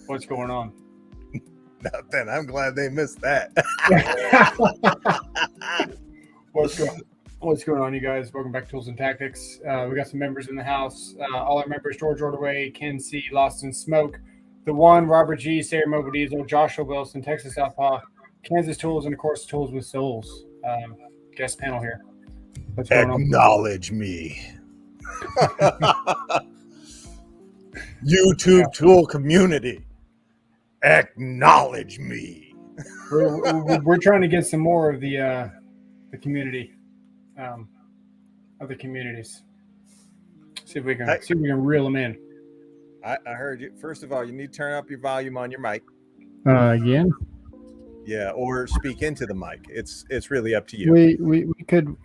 What's going on? Nothing. I'm glad they missed that. What's going on, you guys? Welcome back to Tools and Tactics. We got some members in the house. All our members: George Ordway, Ken C, Lost in Smoke, the One, Robert G, Sarah Mobile Diesel, Joshua Wilson, Texas Southpaw, Kansas Tools, and of course Tools with Souls. Guest panel here. What's going on? Acknowledge me. YouTube tool community. Acknowledge me. We're trying to get some more of the community, other communities. See if we can reel them in. I heard you. First of all, you need to turn up your volume on your mic. Again? Yeah, or speak into the mic. It's really up to you. We could.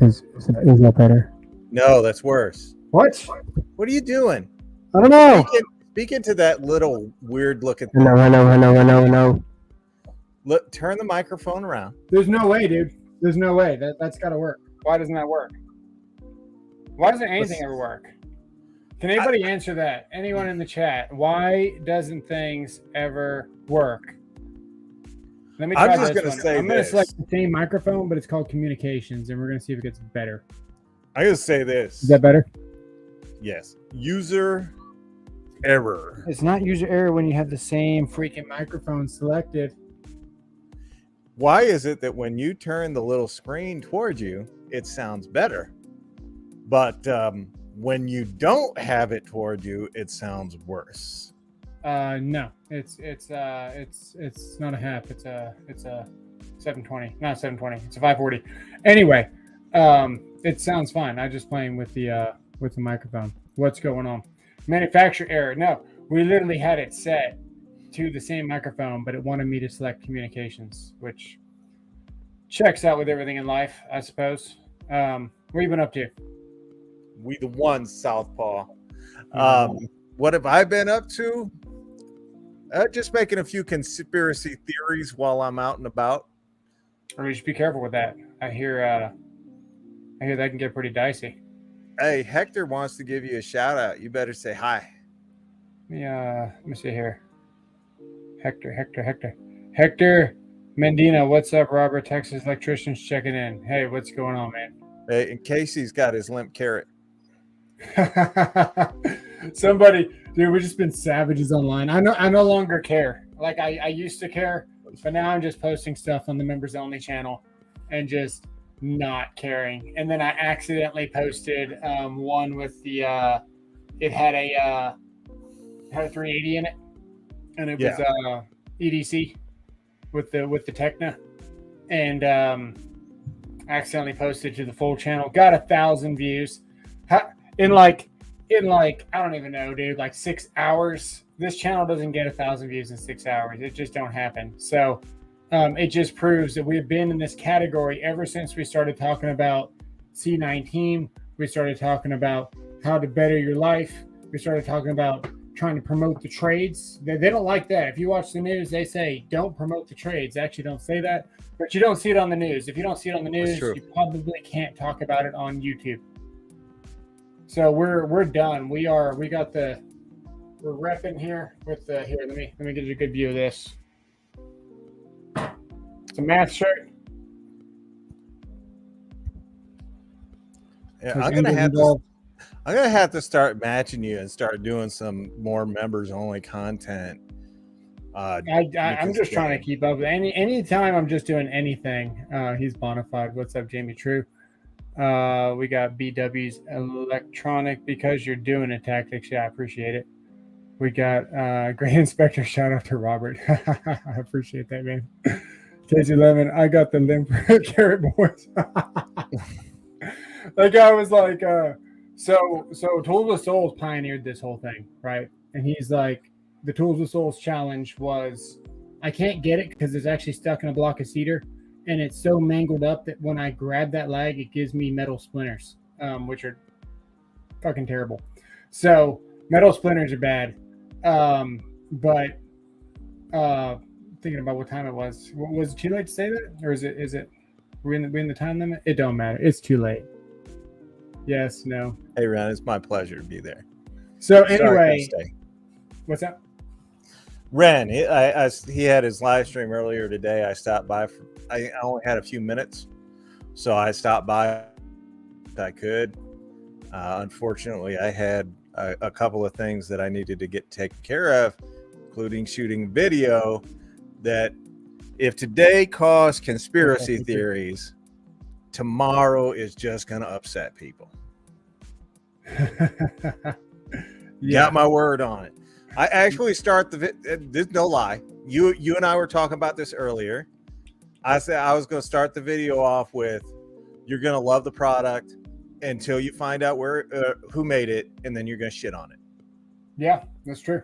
Is that better? No, that's worse. What? What are you doing? I don't know. Speak into that little weird looking. Hello. Look, turn the microphone around. There's no way, dude. There's no way. That's got to work. Why doesn't that work? Why doesn't anything ever work? Can anybody answer that? Anyone in the chat? Why doesn't things ever work? Let me try I'm just this going to one. say I'm going to select the same microphone, but it's called communications, and we're going to see if it gets better. I'm going to say this. Is that better? Yes. User error. It's not user error when you have the same freaking microphone selected. Why is it that when you turn the little screen towards you, it sounds better? But when you don't have it toward you, it sounds worse. No, it's not a half. It's a 720, not 720. It's a 540. Anyway, it sounds fine. I'm just playing with the microphone. What's going on? Manufacturer error. No, we literally had it set to the same microphone, but it wanted me to select communications, which checks out with everything in life, I suppose. What have you been up to? We the one, Southpaw. What have I been up to? Just making a few conspiracy theories while I'm out and about. Or you should be careful with that. I hear that can get pretty dicey. Hey, Hector wants to give you a shout out. You better say hi. Let me see here. Hector Mendina, what's up? Robert, Texas electricians checking in. Hey, what's going on, man? Hey, and Casey's got his limp carrot. Somebody, dude, we've just been savages online. I no longer care. Like I used to care, but now I'm just posting stuff on the members only channel and just not caring. And then I accidentally posted one with the it had a 380 in it, and it was EDC with the Tecna, and accidentally posted to the full channel. Got 1,000 views in like I don't even know, dude. Like 6 hours. This channel doesn't get 1,000 views in 6 hours. It just don't happen. So it just proves that we've been in this category ever since we started talking about C19. We started talking about how to better your life. We started talking about trying to promote the trades. They don't like that. If you watch the news, they say don't promote the trades. They actually don't say that, but you don't see it on the news. If you don't see it on the news, you probably can't talk about it on YouTube. So we're done. We're repping here with the here. Let me get you a good view of this. It's a math shirt. Yeah, I'm gonna have to start matching you and start doing some more members only content. I'm just trying to keep up with any time I'm just doing anything. He's bonafide. What's up, Jamie True? We got BW's electronic because you're doing it, tactics. Yeah, I appreciate it. We got Great Inspector. Shout out to Robert. I appreciate that, man. KZ11, I got the limp carrot boys. That guy was like, so Tools with Souls pioneered this whole thing, right? And he's like, the Tools with Souls challenge was, I can't get it because it's actually stuck in a block of cedar, and it's so mangled up that when I grab that lag, it gives me metal splinters, which are fucking terrible. So metal splinters are bad. But thinking about what time it was it too late to say that, or is it we in the time limit? It don't matter. It's too late. Yes, no. Hey, Ron, it's my pleasure to be there. So Sorry, I couldn't anyway, stay. what's that? Ren, he had his live stream earlier today. I stopped by. I only had a few minutes, so I stopped by if I could. Unfortunately, I had a couple of things that I needed to get taken care of, including shooting video. That if today caused conspiracy theories, tomorrow is just going to upset people. Got my word on it. I actually start there's no lie. You and I were talking about this earlier. I said I was going to start the video off with, you're going to love the product until you find out who made it, and then you're going to shit on it. Yeah, that's true.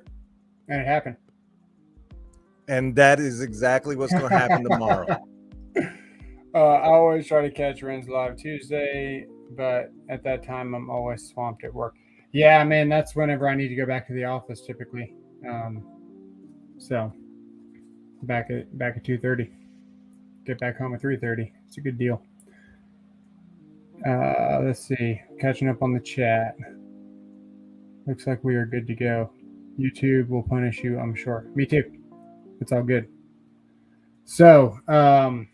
And it happened. And that is exactly what's going to happen tomorrow. I always try to catch Ren's live Tuesday, but at that time I'm always swamped at work. Yeah, man, that's whenever I need to go back to the office typically. So back at 2:30. Get back home at 3:30. It's a good deal. Let's see. Catching up on the chat. Looks like we are good to go. YouTube will punish you, I'm sure. Me too. It's all good. So, I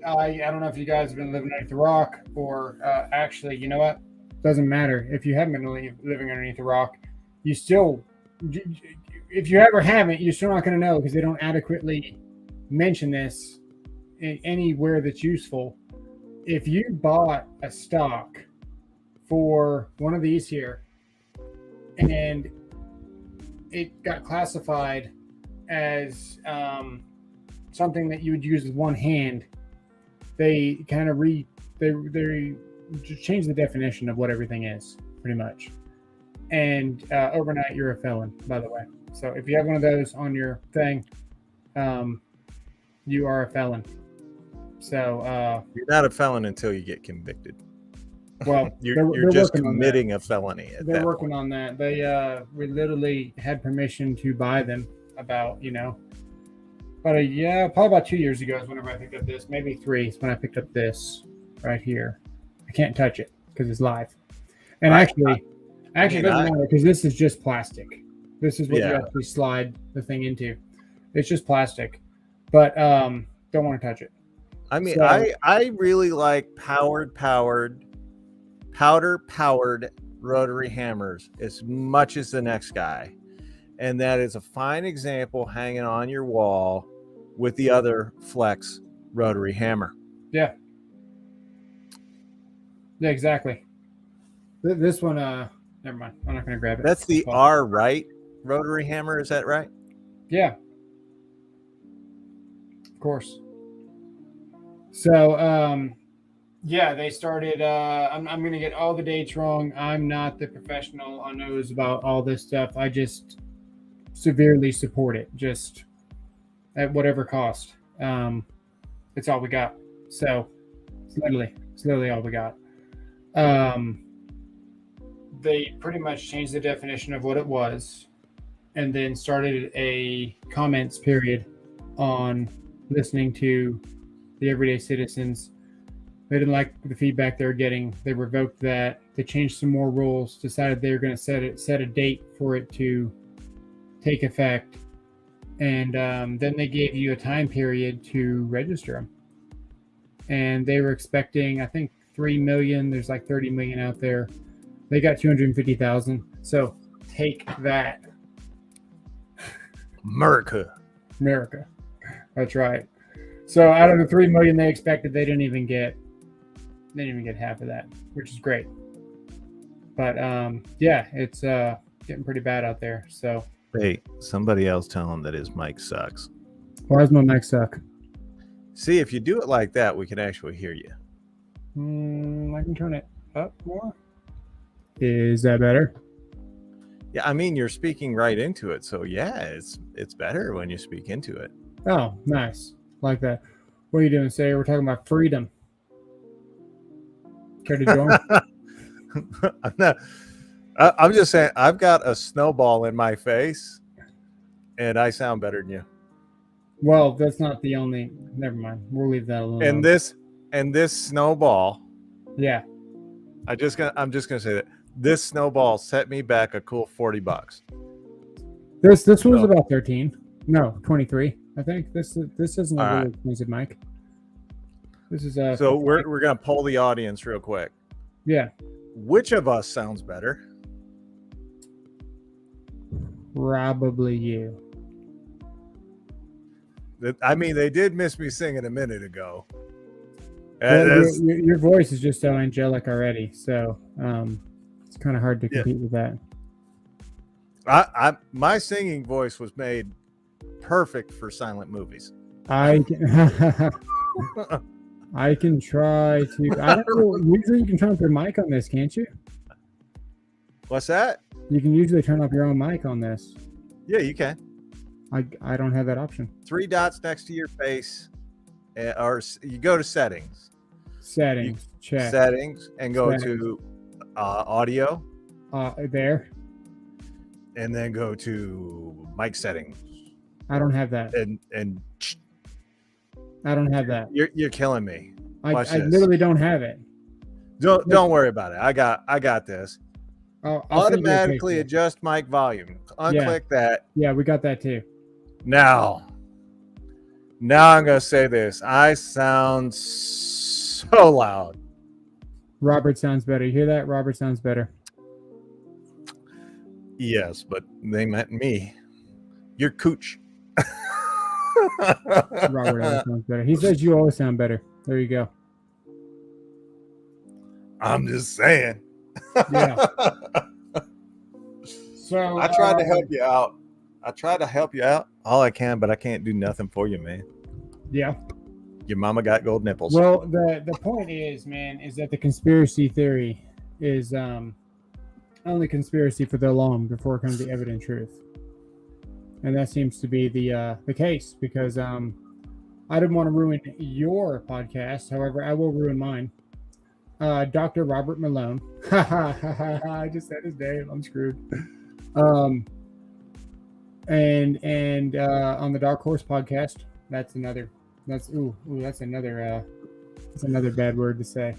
don't know if you guys have been living underneath the rock or actually, you know what? Doesn't matter. If you haven't been living underneath a rock, you still, if you ever haven't, you're still not going to know because they don't adequately mention this anywhere that's useful. If you bought a stock for one of these here and it got classified as something that you would use with one hand, they kind of they change the definition of what everything is, pretty much. And overnight, you're a felon, by the way. So if you have one of those on your thing, you are a felon. So you're not a felon until you get convicted. Well, you're just committing a felony. They're working on that. We literally had permission to buy them about, probably about 2 years ago is whenever I picked up this. Maybe 3 is when I picked up this right here. I can't touch it because it's live. And actually it doesn't matter because this is just plastic. This is what you actually slide the thing into. It's just plastic, but don't want to touch it. I mean, I really like powder-powered rotary hammers as much as the next guy. And that is a fine example hanging on your wall with the other Flex rotary hammer. Yeah. Yeah, exactly. This one, never mind. I'm not going to grab it. That's the R right rotary hammer. Is that right? Yeah. Of course. So, they started, I'm going to get all the dates wrong. I'm not the professional on knows about all this stuff. I just severely support it, just at whatever cost. It's all we got. So it's literally all we got. They pretty much changed the definition of what it was and then started a comments period on listening to the everyday citizens. They didn't like the feedback they were getting. They revoked that. They changed some more rules, decided they were going to set a date for it to take effect. And then they gave you a time period to register them. And they were expecting, I think, 3 million. There's like 30 million out there. They got 250,000. So take that. America. That's right. So out of the 3 million they expected, they didn't even get half of that, which is great. But it's getting pretty bad out there. So hey, somebody else tell him that his mic sucks. Why does my mic suck? See, if you do it like that, we can actually hear you. I can turn it up more. Is that better? Yeah, I mean, you're speaking right into it. So yeah, it's better when you speak into it. Oh, nice. Like that. What are you doing, Say? We're talking about freedom. Care to join? I'm just saying, I've got a snowball in my face, and I sound better than you. Well, that's not the only. Never mind. We'll leave that alone. And this snowball. Yeah. I'm just gonna say that This snowball set me back a cool $40. This was No. about 13. No, 23. I think this isn't a All really right. expensive mic. This is So we're gonna poll the audience real quick. yeah, Which of us sounds better? probably you. I mean, they did miss me singing a minute ago. Well, That's- your voice is just so angelic already, so it's kind of hard to Yeah. compete with that. my singing voice was made perfect for silent movies. I can, I can try to. I don't know. Usually, you can turn up your mic on this, can't you? What's that? You can usually turn up your own mic on this. Yeah, you can. I don't have that option. 3 dots next to your face, or you go to settings, Settings, check. settings, and go Settings. to audio, There. and then go to mic settings, I don't have that. and I don't have that. you're killing me. I Watch this. literally don't have it. Don't worry about it. I got this. I'll send you a Automatically picture. adjust mic volume. Unclick that. Yeah, we got that too. Now I'm gonna say this. I sound so loud. Robert sounds better. You hear that? Robert sounds better. Yes, but they meant me. You're cooch. Robert always sounds better. He says you always sound better. There you go. I'm just saying. Yeah. So I tried to help you out. I tried to help you out all I can, but I can't do nothing for you, man. Yeah. Your mama got gold nipples. Well, the point is, man, is that the conspiracy theory is only conspiracy for the long before it comes to evident truth, and that seems to be the case because I didn't want to ruin your podcast. However, I will ruin mine. Dr. Robert Malone. I just said his name. I'm screwed. And on the Dark Horse podcast, that's another bad word to say.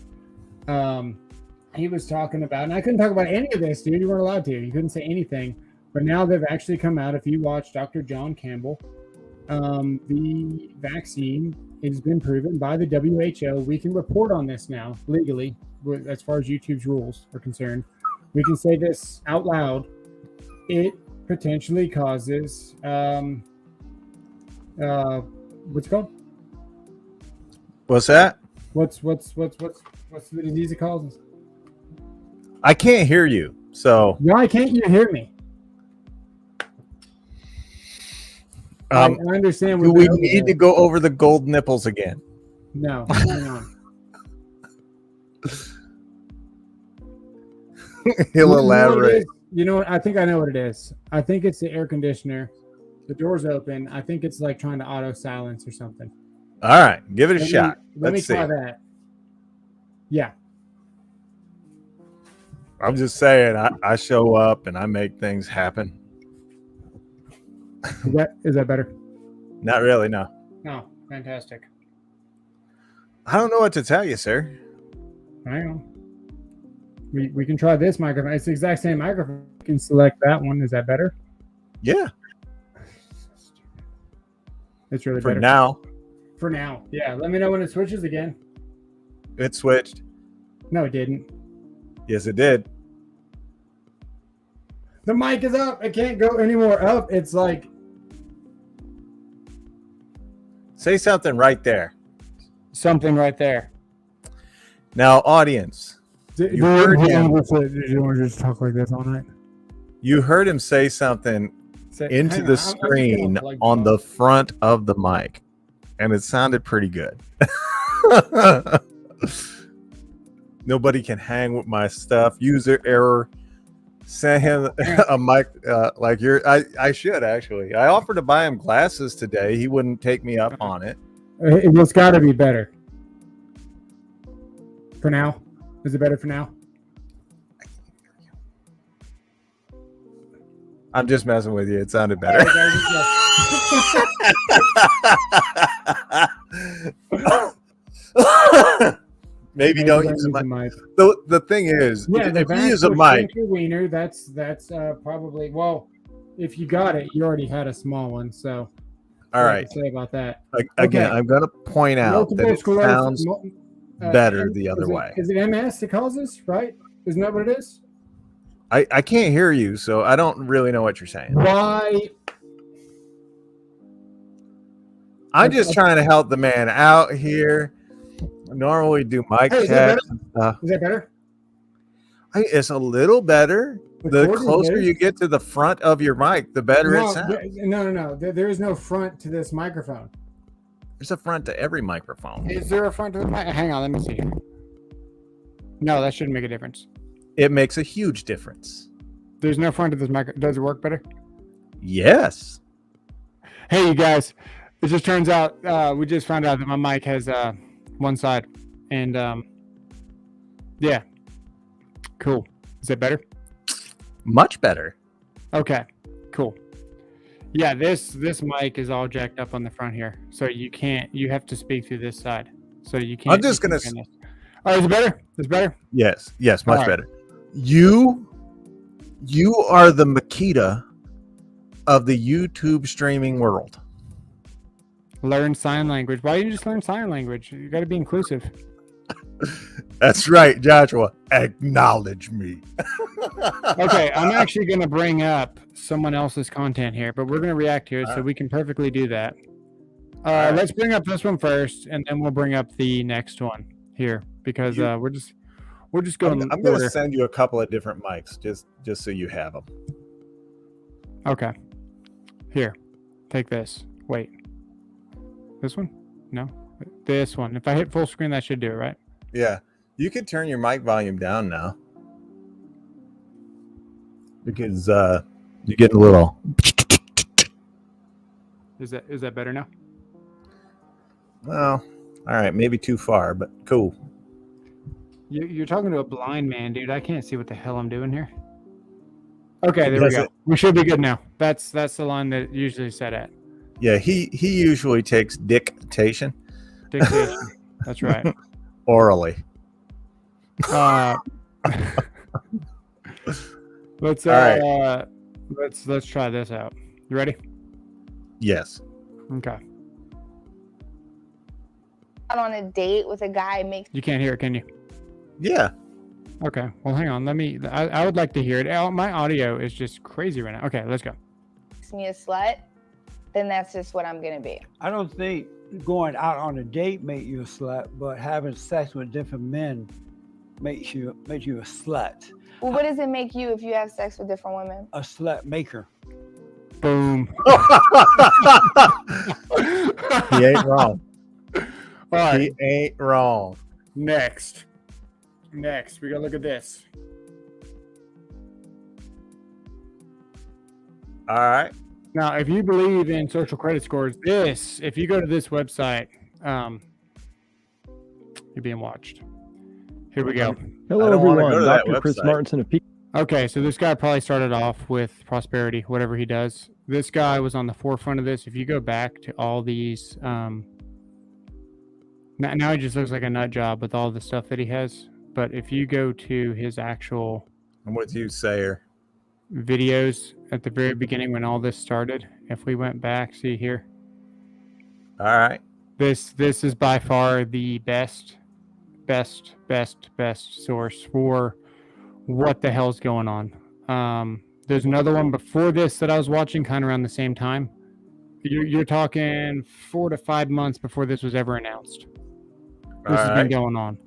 He was talking about, and I couldn't talk about any of this, dude. You weren't allowed to. You couldn't say anything. But now they've actually come out. If you watch Dr. John Campbell, the vaccine has been proven by the WHO. We can report on this now legally, as far as YouTube's rules are concerned. We can say this out loud. It potentially causes what's it called? What's that? What's the disease it causes? I can't hear you. So Why can't you hear me? I understand. do we need to go over the gold nipples again? No, hang on. He'll You know what it elaborate. is? You know what? I think I know what it is. I think it's the air conditioner. The door's open. I think it's like trying to auto silence or something. All right, give it a shot. Let me Let's see. try that. Yeah. I'm just saying, I show up and I make things happen. Is that better? Not really, no. No. Fantastic. I don't know what to tell you, sir. Hang on. We can try this microphone. It's the exact same microphone. You can select that one. Is that better? Yeah, It's really for better. now. For now. Yeah. Let me know when it switches again. It switched. No, it didn't. Yes, it did. The mic is up. It can't go any more up. It's like Say something right there. something right there. Now, audience, You heard him. Did you want to just talk like this all night? you heard him say something into Hang the on, I'm screen just gonna, like, on the front of the mic, and it sounded pretty good. Nobody can hang with my stuff. User error. Send him a mic like you're. I should actually. I offered to buy him glasses today. He wouldn't take me up on it. It's got to be better. For now, is it better for now? I'm just messing with you. It sounded better. Maybe don't use the mic. mic. the thing is, Yeah, the if you use a Vasco mic, Shrinker Wiener, that's probably, well, if you got it, you already had a small one, so all what I right. can say about that. Again, Okay. I'm going to point out that Multiple it sclerosis. sounds better the other way. Is it MS that causes, right? Isn't that what it is? I can't hear you, so I don't really know what you're saying. Why? I'm just trying to help the man out here. Normally do mic Hey, is that checks and stuff. Is that better? It's a little better. The closer you get to the front of your mic, the better it sounds. No. There is no front to this microphone. There's a front to every microphone. Is there a front to the mic? Hang on, let me see. No, that shouldn't make a difference. It makes a huge difference. There's no front to this mic. Does it work better? Yes. Hey, you guys. It just turns out we just found out that my mic has one side, and yeah, cool. Is that better? Much better. Okay, cool. Yeah, this mic is all jacked up on the front here, so you can't. You have to speak through this side, so you can't. I'm just gonna. Oh, is it better? It's better. Yes, much better. You are the Makita of the YouTube streaming world. Learn sign language. Why didn't you just learn sign language? You got to be inclusive. That's right, Joshua. Acknowledge me. Okay, I'm actually going to bring up someone else's content here, but we're going to react to it, so we can perfectly do that. Right. Let's bring up this one first, and then we'll bring up the next one here because we're just going. I'm going to send you a couple of different mics just so you have them. Okay. Here, take this. Wait. This one? No. This one. If I hit full screen, that should do it, right? Yeah. You can turn your mic volume down now. Because you're getting a little. Is that better now? Well, all right, maybe too far, but cool. You're talking to a blind man, dude. I can't see what the hell I'm doing here. Okay, there we go. We should be good now. That's the line that usually set at. Yeah, he usually takes dictation. Dictation. That's right. Orally. Let's try this out. You ready? Yes. Okay. On a date with a guy makes you can't hear it, can you? Yeah. Okay. Well, hang on. I would like to hear it. My audio is just crazy right now. Okay, let's go. Me a slut, then that's just what I'm gonna be. I don't think going out on a date make you a slut, but having sex with different men makes you a slut. Well, what does it make you if you have sex with different women? A slut maker. Boom. He ain't wrong. All right. He ain't wrong. Next, we gotta look at this. All right. Now, if you believe in social credit scores, if you go to this website, you're being watched. Here we go. Hello, everyone. Dr. Chris Martinson of P. Okay, so this guy probably started off with prosperity, whatever he does. This guy was on the forefront of this. If you go back to all these, now he just looks like a nut job with all the stuff that he has. But if you go to his actual, I'm with you, Sayer. Videos at the very beginning when all this started, if we went back, see here. All right. This is by far the best source for what the hell's going on. There's another one before this that I was watching kind of around the same time. You're talking 4 to 5 months before this was ever announced. This has been going on.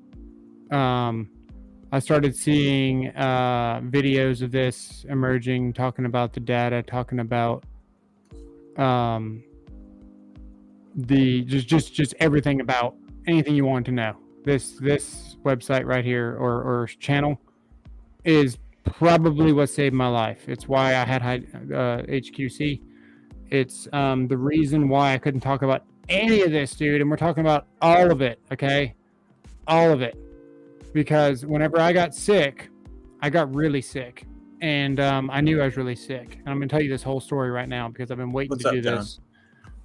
I started seeing videos of this emerging, talking about the data, talking about the just everything about anything you want to know. This website right here or channel is probably what saved my life. It's why I had HQC. It's the reason why I couldn't talk about any of this, dude. And we're talking about all of it, okay? All of it. Because whenever I got sick, I got really sick. And I knew I was really sick. And I'm going to tell you this whole story right now because I've been waiting to do this.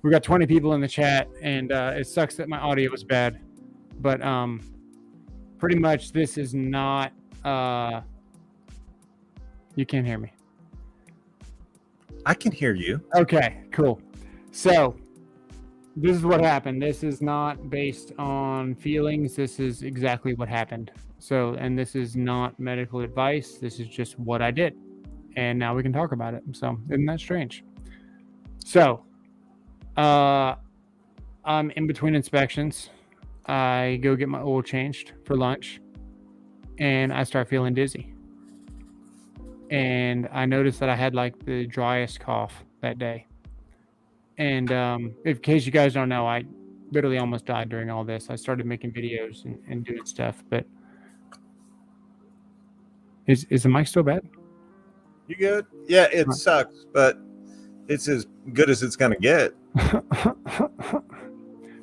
We've got 20 people in the chat, and it sucks that my audio was bad. But pretty much this is not You can't hear me. I can hear you. Okay, cool. So this is what happened. This is not based on feelings. This is exactly what happened. So, and this is not medical advice. This is just what I did. And now we can talk about it. So, isn't that strange? So, I'm in between inspections. I go get my oil changed for lunch, and I start feeling dizzy. And I noticed that I had like the driest cough that day. And in case you guys don't know, I literally almost died during all this. I started making videos and doing stuff, but is the mic still bad? You good? Yeah, it sucks, but it's as good as it's gonna get.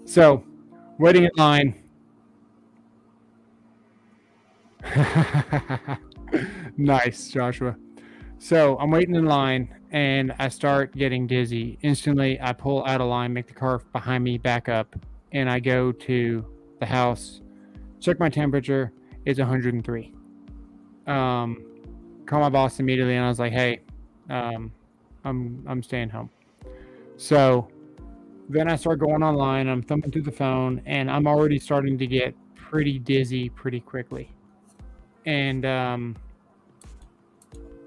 So, waiting in line. Nice, Joshua. So I'm waiting in line and I start getting dizzy. Instantly, I pull out of line, make the car behind me back up, and I go to the house, check my temperature. It's 103. Call my boss immediately, and I was like, "Hey, I'm staying home." So then I start going online. I'm thumbing through the phone, and I'm already starting to get pretty dizzy pretty quickly. And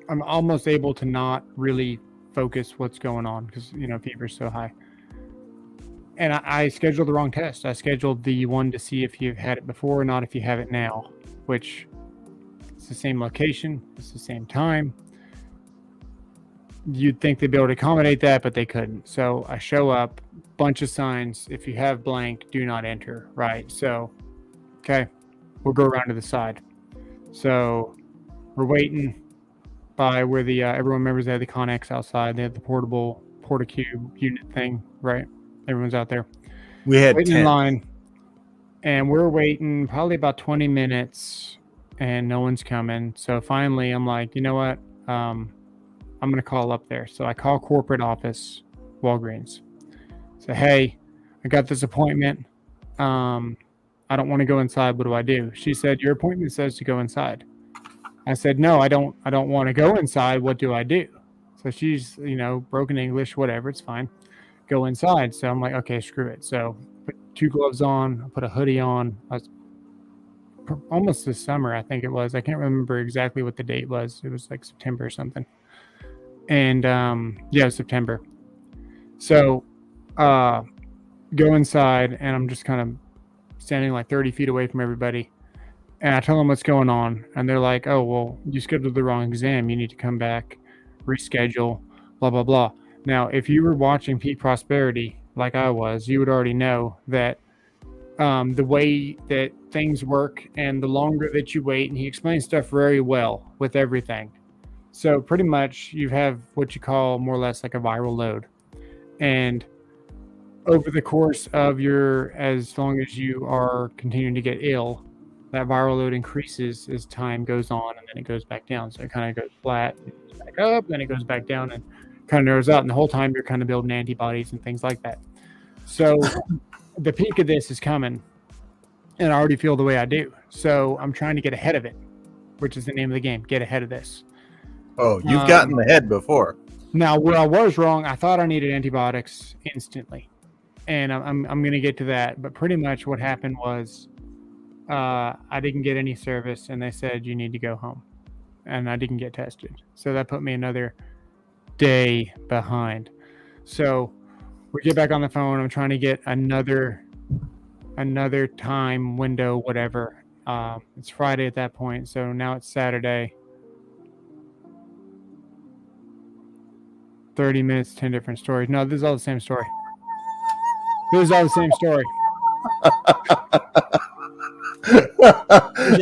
I'm almost able to not really focus what's going on because, fever's so high. And I scheduled the wrong test. I scheduled the one to see if you've had it before or not, if you have it now, which it's the same location, it's the same time. You'd think they'd be able to accommodate that, but they couldn't. So I show up, bunch of signs. If you have blank, do not enter, right? So, okay, we'll go around to the side. So we're waiting by where the everyone remembers they had the Connex outside. They had the portable Porta-Cube unit thing, right? Everyone's out there. We had waiting 10. in line, and we're waiting probably about 20 minutes, and no one's coming. So finally, I'm like, you know what? I'm gonna call up there. So I call corporate office, Walgreens. Say, hey, I got this appointment. I don't want to go inside. What do I do? She said, your appointment says to go inside. I said, no, I don't want to go inside. What do I do? So she's, broken English, whatever. It's fine. Go inside. So I'm like, okay, screw it. So put 2 gloves on. I put a hoodie on. I was almost this summer, I think it was. I can't remember exactly what the date was. It was like September or something. And it was September. So go inside, and I'm just kind of standing like 30 feet away from everybody. And I tell them what's going on. And they're like, oh, well, you scheduled the wrong exam. You need to come back, reschedule, blah, blah, blah. Now, if you were watching Peak Prosperity like I was, you would already know that the way that things work and the longer that you wait, and he explains stuff very well with everything. So pretty much you have what you call more or less like a viral load. And over the course of as long as you are continuing to get ill, that viral load increases as time goes on, and then it goes back down. So it kind of goes flat, back up, then it goes back down, and kind of narrows out. And the whole time you're kind of building antibodies and things like that. So the peak of this is coming, and I already feel the way I do. So I'm trying to get ahead of it, which is the name of the game. Get ahead of this. Oh, you've gotten ahead before. Now, where I was wrong, I thought I needed antibiotics instantly. And I'm going to get to that. But pretty much what happened was I didn't get any service, and they said you need to go home. And I didn't get tested. So that put me another day behind. So we get back on the phone. I'm trying to get another time window, whatever. It's Friday at that point. So now it's Saturday. 30 minutes, 10 different stories. No, this is all the same story.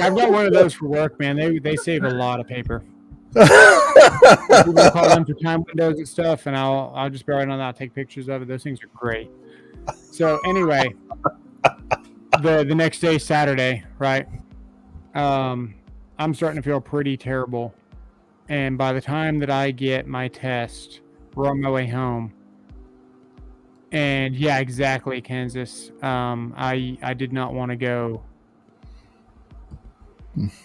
I've got one of those for work, man. They save a lot of paper. People call them for time windows and stuff, and I'll just be right on that. I'll take pictures of it. Those things are great. So anyway, the next day, Saturday, right? I'm starting to feel pretty terrible, and by the time that I get my test, we're on my way home. And yeah, exactly, Kansas. I did not want to go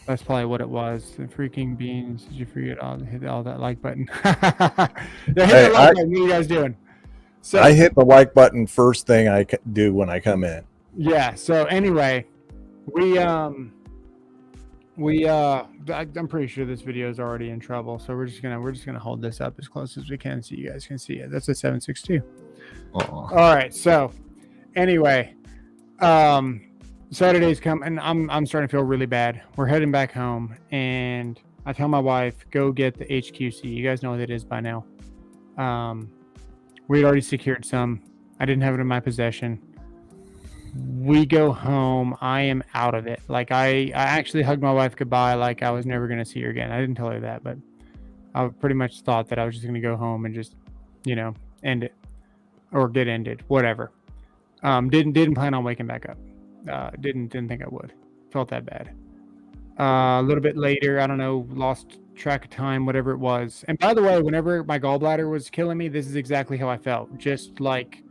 That's probably what it was. The freaking beans. Did you forget hit all that like button? Yeah, hit that like button. What are you guys doing? So I hit the like button first thing I do when I come in. Yeah. So anyway, I'm pretty sure this video is already in trouble. So we're just gonna hold this up as close as we can so you guys can see it. That's a 762. All right. So anyway, Saturday's come and I'm starting to feel really bad. We're heading back home and I tell my wife, go get the HQC. You guys know what it is by now. We had already secured some. I didn't have it in my possession. We go home. I am out of it. Like I actually hugged my wife goodbye like I was never going to see her again. I didn't tell her that, but I pretty much thought that I was just going to go home and just, end it or get ended, whatever. Didn't plan on waking back up. Didn't think I would. Felt that bad. A little bit later, I don't know, lost track of time, whatever it was. And by the way, whenever my gallbladder was killing me, this is exactly how I felt. Just like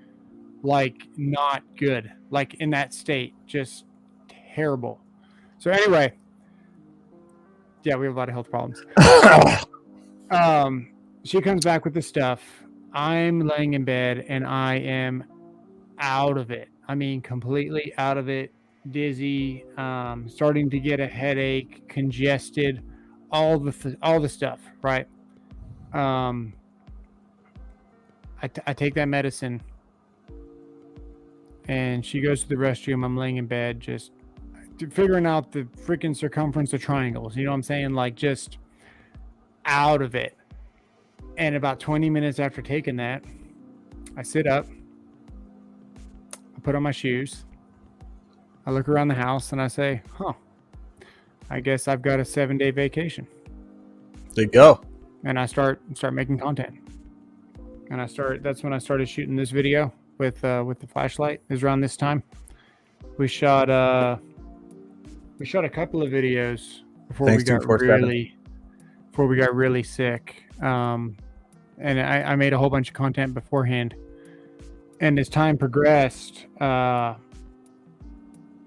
not good. Like in that state, just terrible. So anyway, yeah, we have a lot of health problems. She comes back with the stuff. I'm laying in bed and I am out of it. I mean, completely out of it. Dizzy, starting to get a headache, congested, all the stuff, right? I take that medicine and she goes to the restroom. I'm laying in bed just figuring out the freaking circumference of triangles. You know what I'm saying? Like just out of it. And about 20 minutes after taking that, I sit up, I put on my shoes, I look around the house and I say, I guess I've got a 7-day vacation. There you go. And I start making content. And that's when I started shooting this video with the flashlight. It was around this time. We shot a couple of videos before we got really sick. And I made a whole bunch of content beforehand. And as time progressed, I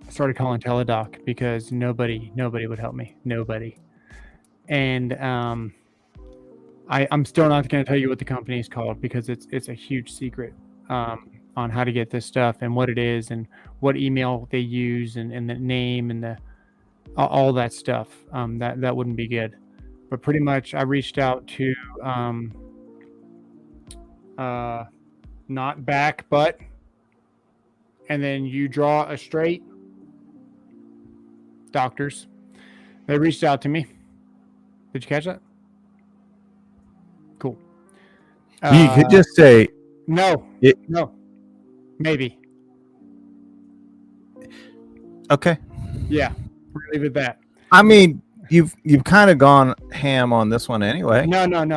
started calling Teledoc because nobody would help me. Nobody. And I'm still not going to tell you what the company is called because it's a huge secret on how to get this stuff and what it is and what email they use and the name and all that stuff. That wouldn't be good. But pretty much I reached out to not back, but, and then you draw a straight. Doctors. They reached out to me. Did you catch that? Cool. You could just say no. No. Maybe. Okay. Yeah. We're gonna leave it at that. I mean, you've kind of gone ham on this one anyway. No. Not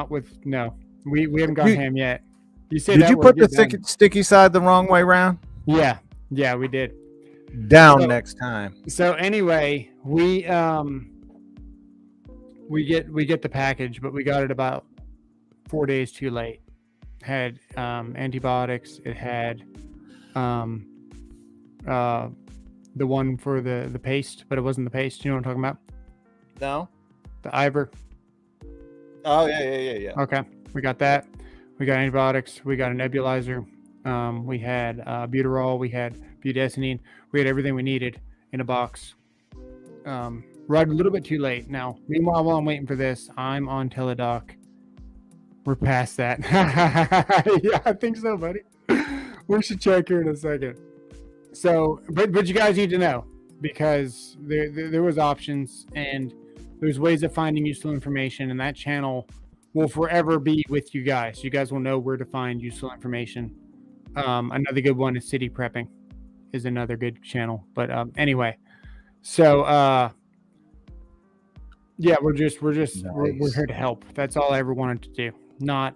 with no. We haven't gone ham yet. You say did you put the sticky side the wrong way around? Yeah, we did. Down next time. So anyway, we get the package, but we got it about 4 days too late. It had antibiotics. It had the one for the paste, but it wasn't the paste. You know what I'm talking about? No. The Ivor. Oh yeah. Okay, we got that. We got antibiotics. We got a nebulizer. We had Buterol. We had budesonide. We had everything we needed in a box. Arrived a little bit too late. Now, meanwhile, while I'm waiting for this, I'm on Teledoc. We're past that. Yeah, I think so, buddy. We should check here in a second. So, but you guys need to know because there was options and there's ways of finding useful information, and that channel will forever be with you guys. You guys will know where to find useful information. Another good one is City Prepping, is another good channel. But anyway, so yeah, we're here to help. That's all I ever wanted to do. Not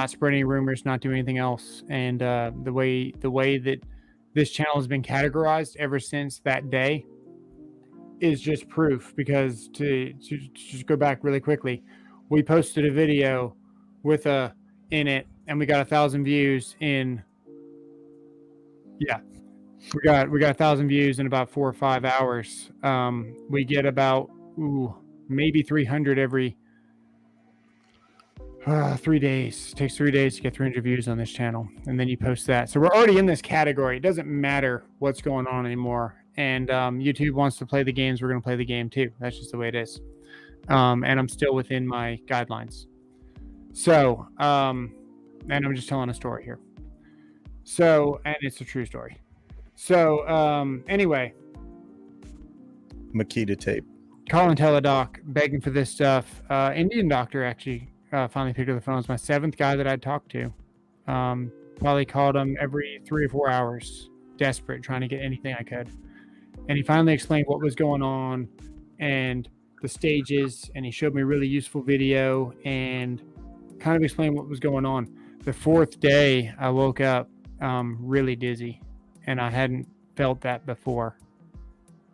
spread any rumors, not do anything else. And the way that this channel has been categorized ever since that day is just proof. Because to just go back really quickly, we posted a video with in it, and we got 1,000 views in We got 1,000 views in about 4 or 5 hours. We get about maybe 300 every 3 days. It takes 3 days to get 300 views on this channel, and then you post that. So we're already in this category. It doesn't matter what's going on anymore. And YouTube wants to play the games. We're going to play the game too. That's just the way it is. And I'm still within my guidelines. So, and I'm just telling a story here. So, and it's a true story. So, anyway, Makita tape. calling Teledoc, begging for this stuff. Indian doctor actually finally picked up the phone. It's my 7th guy that I'd talked to. Probably called him every 3 or 4 hours, desperate, trying to get anything I could. And he finally explained what was going on and the stages, and he showed me a really useful video and kind of explained what was going on. The 4th day, I woke up really dizzy, and I hadn't felt that before.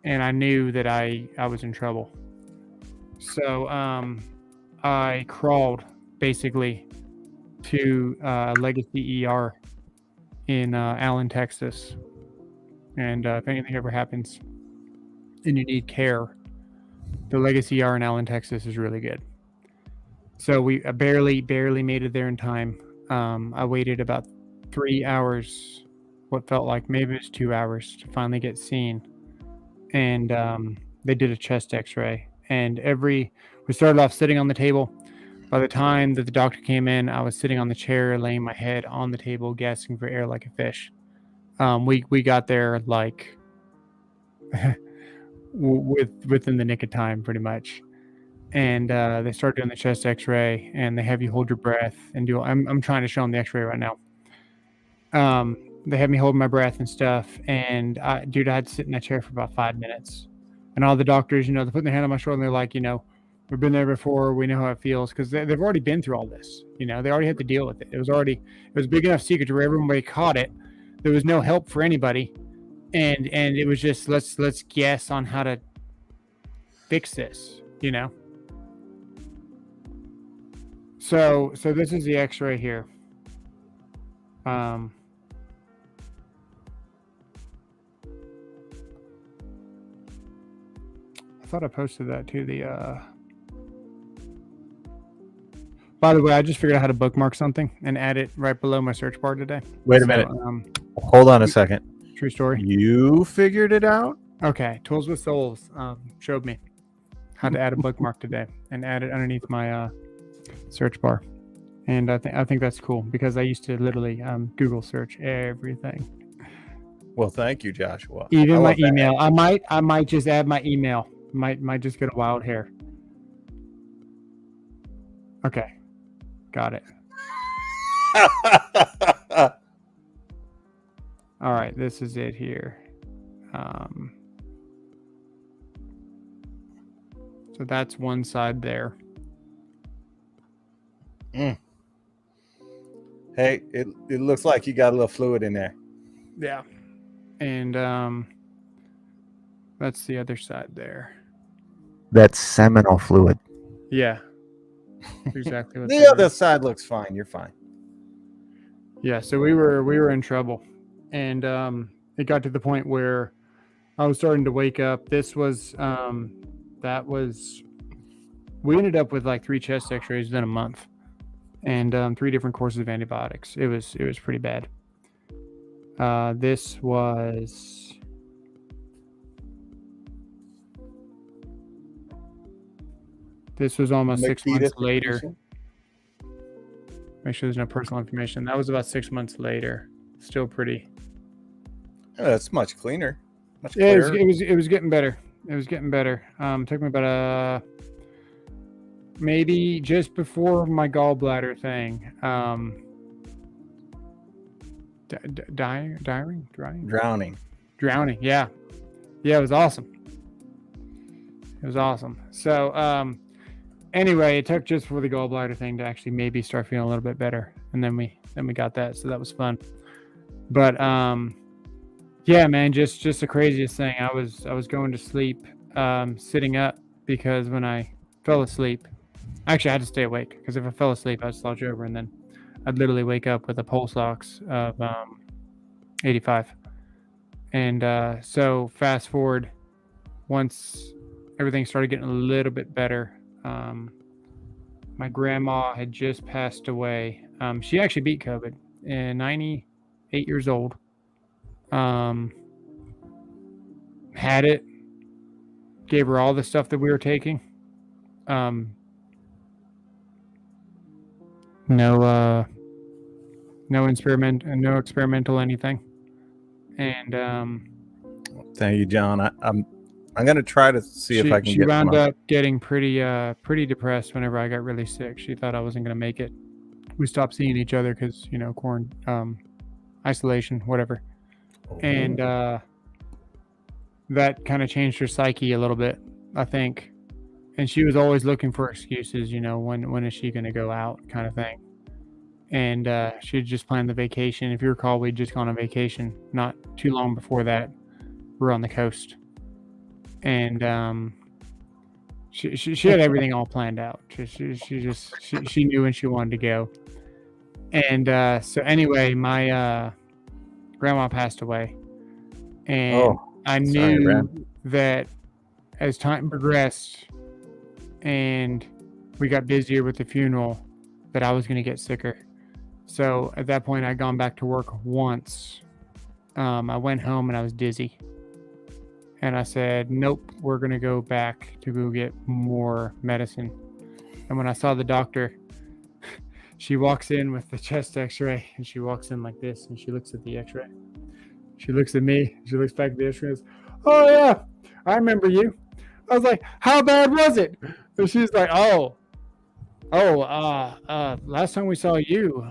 And I knew that I was in trouble. So I crawled basically to Legacy ER in Allen, Texas. And if anything ever happens and you need care, the Legacy ER in Allen, Texas is really good. So we barely made it there in time. I waited about 3 hours, what felt like maybe it was 2 hours, to finally get seen. And they did a chest x-ray. And we started off sitting on the table. By the time that the doctor came in, I was sitting on the chair, laying my head on the table, gasping for air like a fish. We got there like within the nick of time, pretty much. And they started doing the chest x-ray, and they have you hold your breath and do. I'm trying to show them the x-ray right now. They had me hold my breath and stuff, and I had to sit in that chair for about 5 minutes. And all the doctors, they're putting their hand on my shoulder and they're like, we've been there before, we know how it feels, because they've already been through all this. They already had to deal with it. It was a big enough secret to where everybody caught it. There was no help for anybody, and it was just let's guess on how to fix this. So this is the x-ray here. I thought I posted that to the by the way, I just figured out how to bookmark something and add it right below my search bar today. Wait a minute. Hold on a second. True story. You figured it out? Okay. Tools with Souls showed me how to add a bookmark today and add it underneath my search bar. And I think that's cool, because I used to literally Google search everything. Well, thank you, Joshua. Even my email. I might just add my email. Might just get a wild hair. Okay. Got it. All right, this is it here. So that's one side there. Hey, it looks like you got a little fluid in there. Yeah. And that's the other side there. That's seminal fluid. Yeah. That's exactly what The other side looks fine. You're fine. Yeah, so we were in trouble. And it got to the point where I was starting to wake up. This was we ended up with like 3 chest x-rays within a month, and 3 different courses of antibiotics. It was pretty bad. This was almost 6 months later. Make sure there's no personal information. That was about 6 months later. Still pretty. Oh, that's much cleaner. Much Yeah, clearer. it was getting better. It was getting better. Took me about maybe just before my gallbladder thing. Drowning. Yeah, it was awesome. So anyway, it took just for the gallbladder thing to actually maybe start feeling a little bit better, and then we got that, so that was fun. But yeah, man, just the craziest thing. I was going to sleep sitting up, because when I fell asleep, actually I had to stay awake, because if I fell asleep I'd slouch over and then I'd literally wake up with a pulse ox of 85, And so fast forward, once everything started getting a little bit better, my grandma had just passed away. She actually beat COVID, and 98 years old. Had it, gave her all the stuff that we were taking. No experimental anything. And Thank you, John. I'm gonna try to see if I can she get wound up getting pretty depressed whenever I got really sick. She thought I wasn't gonna make it. We stopped seeing each other because isolation, whatever. And that kind of changed her psyche a little bit, I think. And she was always looking for excuses, when is she gonna go out, kind of thing. And she had just planned the vacation. If you recall, we'd just gone on vacation not too long before that. We're on the coast, and she had everything all planned out. She knew when she wanted to go. And so anyway, my grandma passed away, and I knew that as time progressed and we got busier with the funeral, that I was going to get sicker. So at that point, I'd gone back to work once. I went home and I was dizzy. And I said, nope, we're going to go back to go get more medicine. And when I saw the doctor, she walks in with the chest x-ray, and she walks in like this, and she looks at the x-ray. She looks at me, she looks back at the x-ray and goes, oh yeah, I remember you. I was like, how bad was it? And she's like, last time we saw you,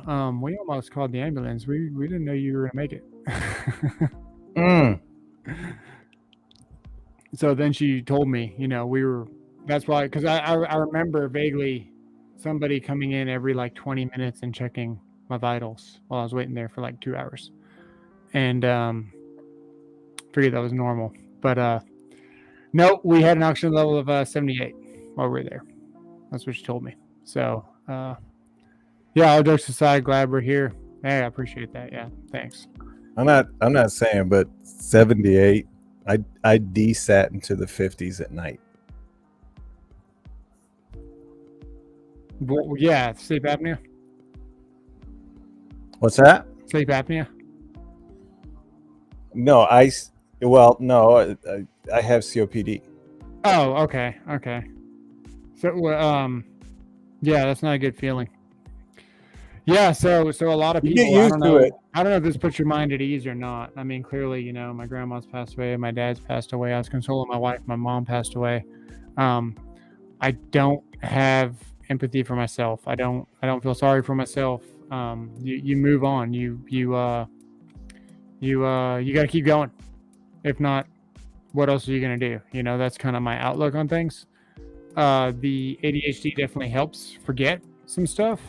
we almost called the ambulance. We didn't know you were gonna make it. So then she told me, that's why, because I remember vaguely somebody coming in every like 20 minutes and checking my vitals while I was waiting there for like 2 hours. And figured that was normal. But no, we had an oxygen level of 78 while we were there. That's what she told me. So yeah, all jokes aside, glad we're here. Hey, I appreciate that. Yeah, thanks. I'm not saying, but 78, I desat into the 50s at night. Well, yeah, sleep apnea. What's that? Sleep apnea. No, I have COPD. Oh, okay. So, yeah, that's not a good feeling. Yeah, so a lot of You people, get used to it. I don't know if this puts your mind at ease or not. I mean, clearly, my grandma's passed away, my dad's passed away. I was consoling my wife, my mom passed away. I don't have empathy for myself. I don't feel sorry for myself. You move on. You got to keep going. If not, what else are you going to do? That's kind of my outlook on things. The ADHD definitely helps forget some stuff.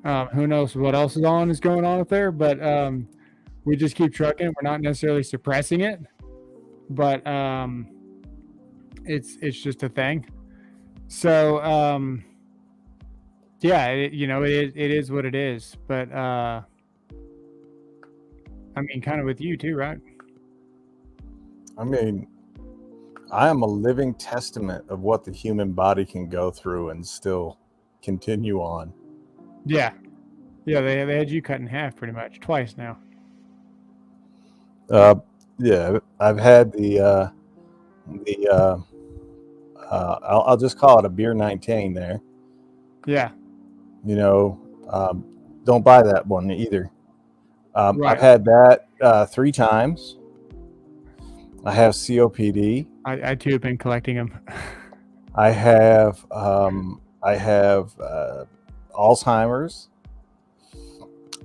Who knows what else is going on up there, but we just keep trucking. We're not necessarily suppressing it, but it's just a thing. So yeah, it is what it is. But I mean, kind of with you too, right? I mean, I am a living testament of what the human body can go through and still continue on. Yeah, they had you cut in half pretty much twice now. Yeah, I've had I'll just call it a beer 19 there. Yeah. Don't buy that one either. Right. I've had that 3 times. I have COPD. I too have been collecting them. I have Alzheimer's.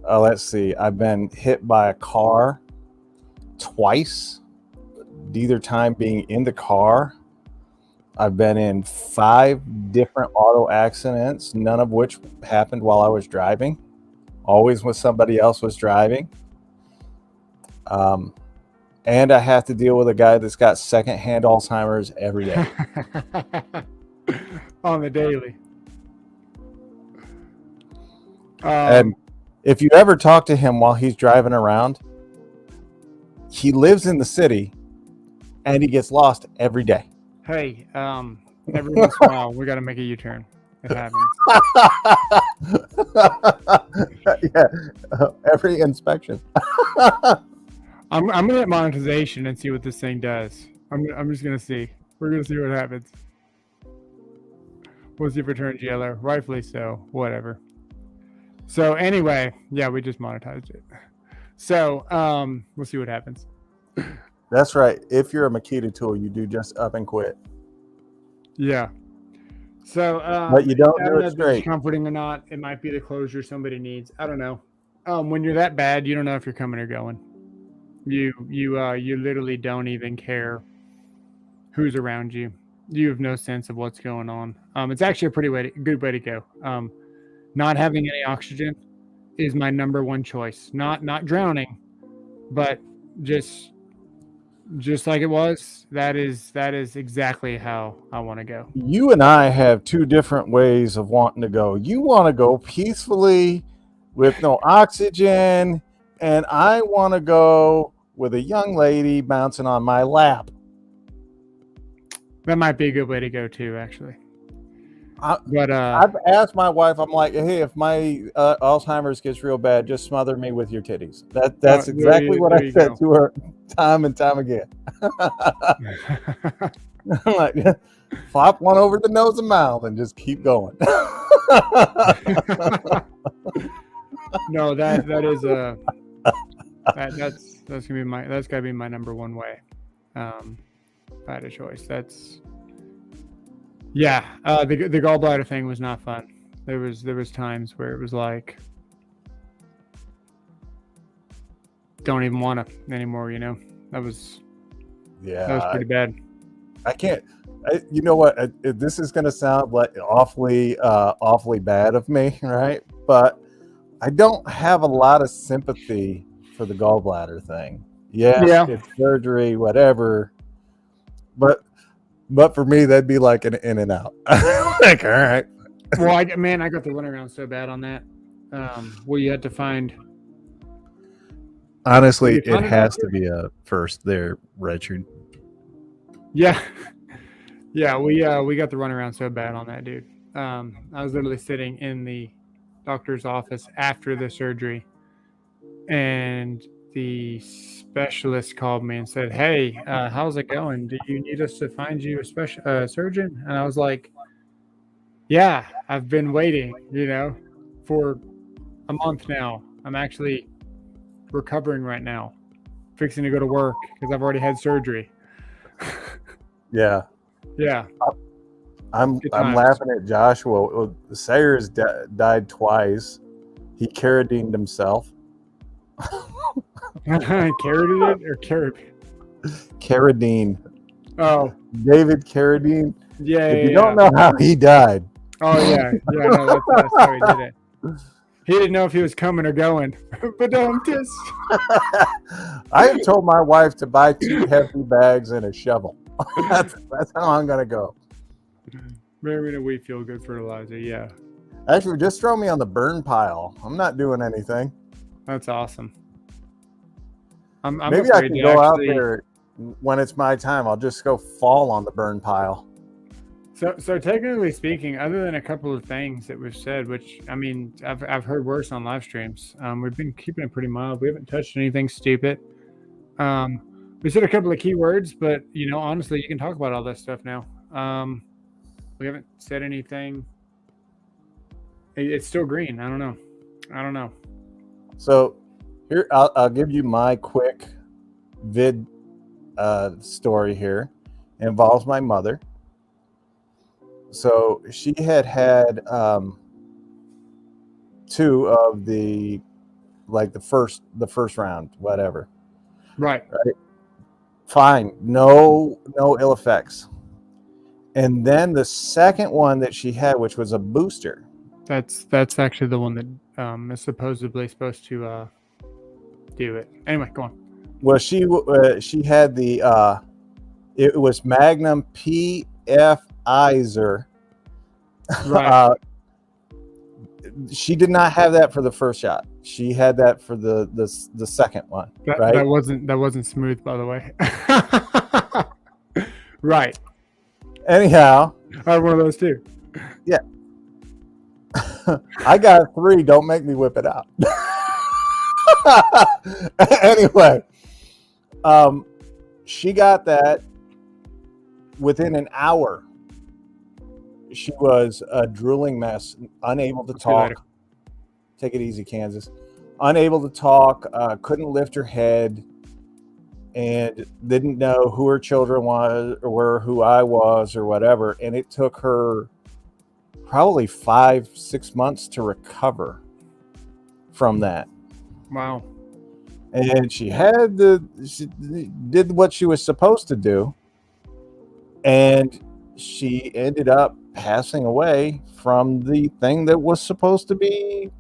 Let's see. I've been hit by a car twice, either time being in the car. I've been in 5 different auto accidents, none of which happened while I was driving. Always when somebody else was driving. And I have to deal with a guy that's got secondhand Alzheimer's every day. On the daily. And if you ever talk to him while he's driving around, he lives in the city, and he gets lost every day. Hey, every once in a while, we got to make a U-turn. It happens. Every inspection. I'm gonna hit monetization and see what this thing does. I'm just gonna see. We're gonna see what happens. We'll see if it turns yellow. Rightfully so. Whatever. So anyway, yeah, we just monetized it. So we'll see what happens. That's right. If you're a Makita tool, you do just up and quit. Yeah. So But you don't I do know it if it's straight. comforting or not. It might be the closure somebody needs. I don't know. When you're that bad, you don't know if you're coming or going. You literally don't even care who's around you. You have no sense of what's going on. It's actually a pretty good way to go. Not having any oxygen is my number one choice. Not drowning, but just like it was. That is exactly how I want to go. You and I have two different ways of wanting to go. You want to go peacefully with no oxygen, and I want to go with a young lady bouncing on my lap. That might be a good way to go too, actually. I've asked my wife, I'm like, hey, if my Alzheimer's gets real bad, just smother me with your titties. That's exactly what I said to her time and time again. I'm like, flop one over the nose and mouth and just keep going. No, that's gotta be my number one way. If I had a choice, the gallbladder thing was not fun. There was times where it was like, don't even want to anymore. You know, that was pretty bad. I can't. You know what? This is going to sound like awfully bad of me, right? But I don't have a lot of sympathy for the gallbladder thing. Yeah. It's surgery, whatever. But for me, that'd be like an in and out. Like, all right. Well, I got the runaround so bad on that. Where you had to find. Honestly, it has to be a first there, Richard. Yeah. Yeah, we got the runaround so bad on that, dude. I was literally sitting in the doctor's office after the surgery, and the specialist called me and said, "Hey, how's it going? Do you need us to find you a surgeon?" And I was like, "Yeah, I've been waiting, for a month now. I'm actually recovering right now, fixing to go to work because I've already had surgery." Yeah. Yeah. I'm laughing at Joshua. Sayers died twice. He carradined himself. Carradine or Caribbean? Carradine. Oh. David Carradine. Yeah. If you don't know how he died. Oh, yeah. Yeah, no, that's how he did it. He didn't know if he was coming or going. But just. I have told my wife to buy 2 heavy bags and a shovel. That's how I'm going to go. Marina Wheat Feel Good fertilizer, yeah. Actually, just throw me on the burn pile. I'm not doing anything. That's awesome. Maybe I can go out there when it's my time. I'll just go fall on the burn pile. So technically speaking, other than a couple of things that we've said, which I mean, I've heard worse on live streams. We've been keeping it pretty mild. We haven't touched anything stupid. We said a couple of keywords, but honestly, you can talk about all that stuff now. We haven't said anything. It's still green. I don't know. So here, I'll give you my quick vid story here. It involves my mother. So she had 2 of the first round, whatever. Right. Fine. No ill effects. And then the second one that she had, which was a booster. That's actually the one that is supposedly supposed to do it. Anyway, go on. Well, she had the it was Magnum Pfizer. Right. she did not have that for the first shot. She had that for the second one. Right? That wasn't smooth, by the way. Right. Anyhow, I have one of those too. I got 3. Don't make me whip it out. Anyway, she got that within an hour. She was a drooling mess, unable to talk. Take it easy, Kansas. Unable to talk, couldn't lift her head, and didn't know who her children were, who I was, or whatever. And it took her probably 5-6 months to recover from that. Wow. And she did what she was supposed to do, and she ended up passing away from the thing that was supposed to be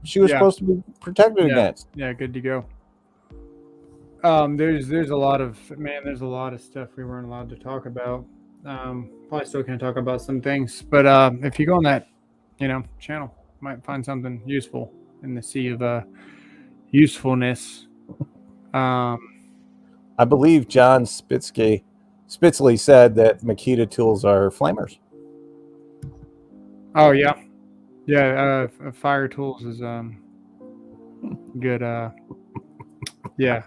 supposed to be protected against. Yeah, good to go. There's a lot of stuff we weren't allowed to talk about. Probably still can talk about some things, but if you go on that, channel, you might find something useful in the sea of usefulness. I believe John Spitzley said that Makita tools are flamers. Oh yeah. Fire tools is good. Yeah.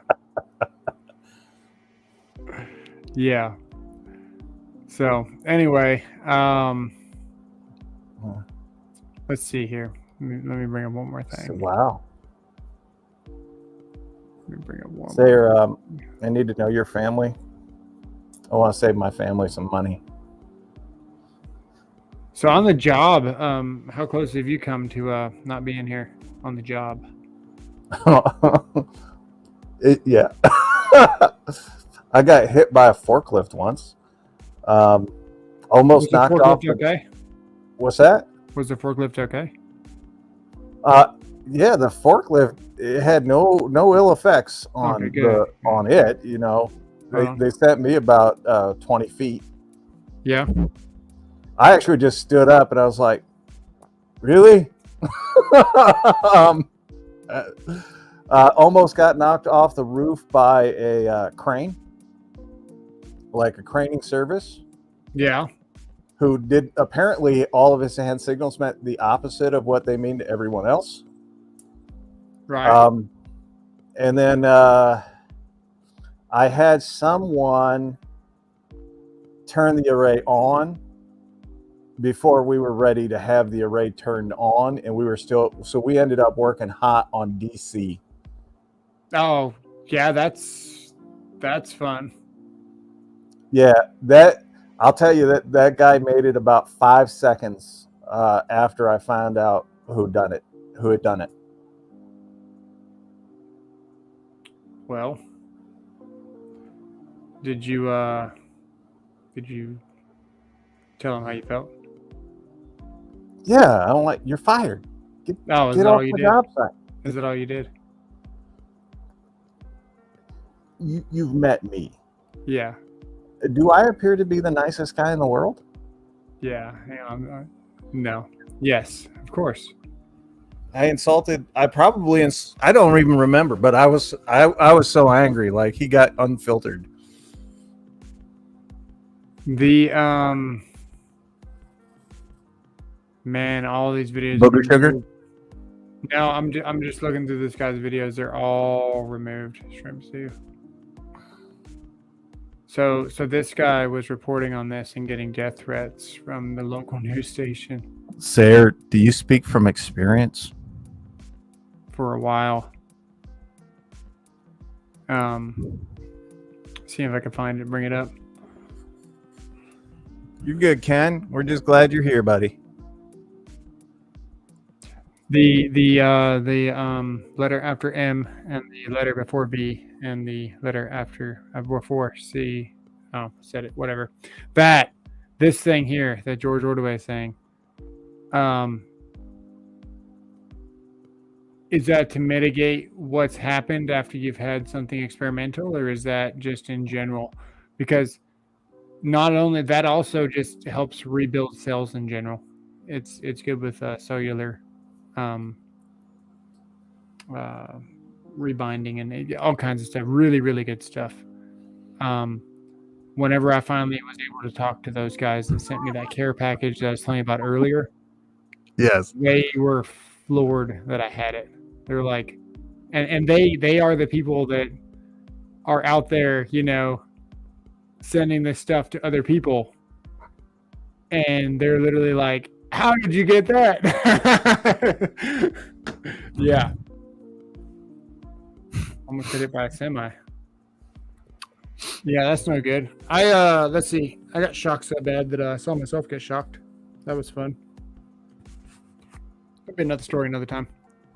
Yeah. So anyway, let's see here. Let me bring up one more thing. Wow. Let me bring up one. Sarah, I need to know your family. I want to save my family some money. So on the job, how close have you come to not being here on the job? Yeah. I got hit by a forklift once. Almost knocked off. Okay. What's that? Was the forklift okay? Yeah, the forklift, it had no ill effects on it. They sent me about 20 feet. Yeah. I actually just stood up and I was like, really? Almost got knocked off the roof by a crane, like a craning service. Yeah. Who did, apparently all of his hand signals meant the opposite of what they mean to everyone else. Right. And then I had someone turn the array on before we were ready to have the array turned on, and we ended up working hot on DC. Oh, yeah, that's fun. Yeah, I'll tell you that guy made it about 5 seconds after I found out who had done it. Well, did you tell him how you felt? Yeah, I don't like. You're fired. Get off the job site. Is that all you did? You've met me. Yeah. Do I appear to be the nicest guy in the world? Yeah. Hang on. No. Yes, of course. I don't even remember, but I was so angry. Like, he got unfiltered. The man, all these videos. Booger sugar? No, I'm just looking through this guy's videos. They're all removed. Shrimp stew. So this guy was reporting on this and getting death threats from the local news station Sarah, do you speak from experience? for a while. See if I can find it, bring it up. You're good, Ken. We're just glad you're here, buddy. The letter after M and the letter before B and the letter after before C. Oh, said it. Whatever. This thing here that George Ordway is saying. Is that to mitigate what's happened after you've had something experimental, or is that just in general? Because not only that, also just helps rebuild cells in general. It's good with cellular rebinding and all kinds of stuff. Really, really good stuff. Whenever I finally was able to talk to those guys that sent me that care package that I was telling you about earlier, Yes. they were floored that I had it. They're like, and they are the people that are out there, sending this stuff to other people. And they're literally like, how did you get that? Yeah. Almost hit it by a semi. Yeah, that's no good. Let's see. I got shocked so bad that I saw myself get shocked. That was fun. That'd be another story another time.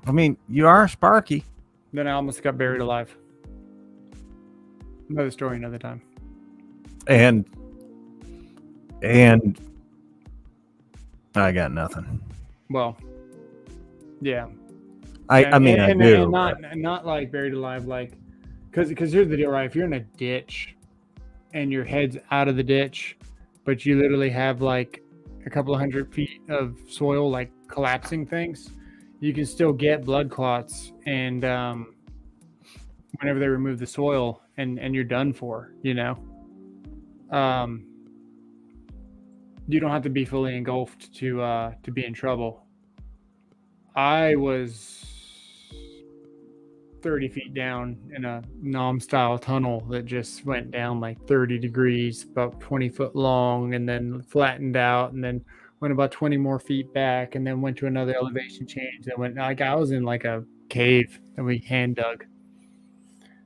I mean, you are Sparky. Then I almost got buried alive. Another story another time. And I got nothing. Well, yeah. I mean, I do. And not like buried alive, like, because here's the deal, right? If you're in a ditch and your head's out of the ditch, but you literally have like a couple of 100 feet of soil, like collapsing things, you can still get blood clots. And whenever they remove the soil, and you're done for, you don't have to be fully engulfed to be in trouble. I was 30 feet down in a Nom-style tunnel that just went down like 30 degrees, about 20 foot long, and then flattened out, and then went about 20 more feet back, and then went to another elevation change. That went like I was in like a cave that we hand dug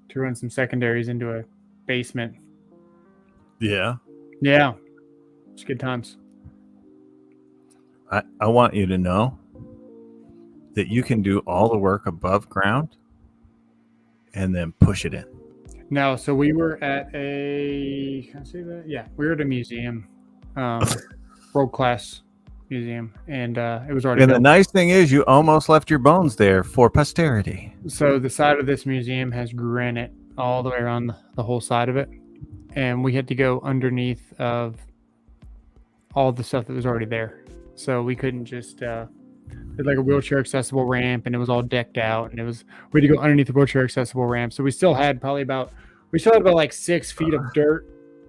to run some secondaries into a basement. Yeah. Yeah, it's good times. I want you to know that you can do all the work above ground and then push it in. No, so we were at can I say that? Yeah, we were at a museum, world-class museum, and it was already And built. the nice thing is you almost left your bones there for posterity. So the side of this museum has granite all the way around the whole side of it, and we had to go underneath of all the stuff that was already there. So we couldn't just it's like a wheelchair accessible ramp, and it was all decked out, and we had to go underneath the wheelchair accessible ramp. So we still had about like 6 feet of dirt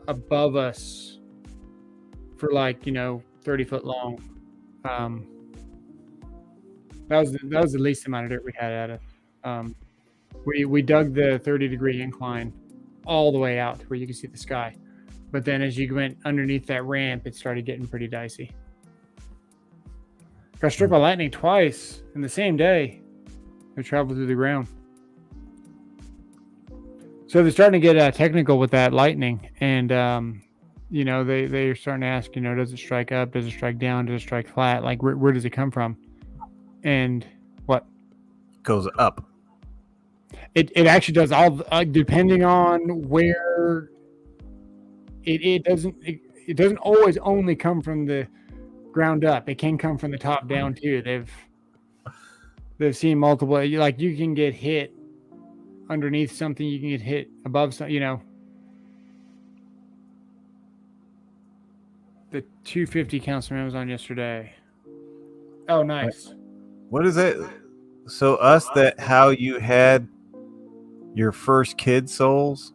above us for like 30 foot long. That was the least amount of dirt we had at it. We dug the 30-degree incline all the way out to where you could see the sky, but then as you went underneath that ramp, it started getting pretty dicey. Got struck by lightning twice in the same day. They traveled through the ground. So they're starting to get technical with that lightning, and they're starting to ask, does it strike up? Does it strike down? Does it strike flat? Like where does it come from? And what? Goes up. It actually does all depending on where. It doesn't always only come from the ground up. It can come from the top down too. They've seen multiple, like you can get hit underneath something, you can get hit above something, The 250 counts from Amazon yesterday. Oh, nice. What is it? So how you had your first kid souls?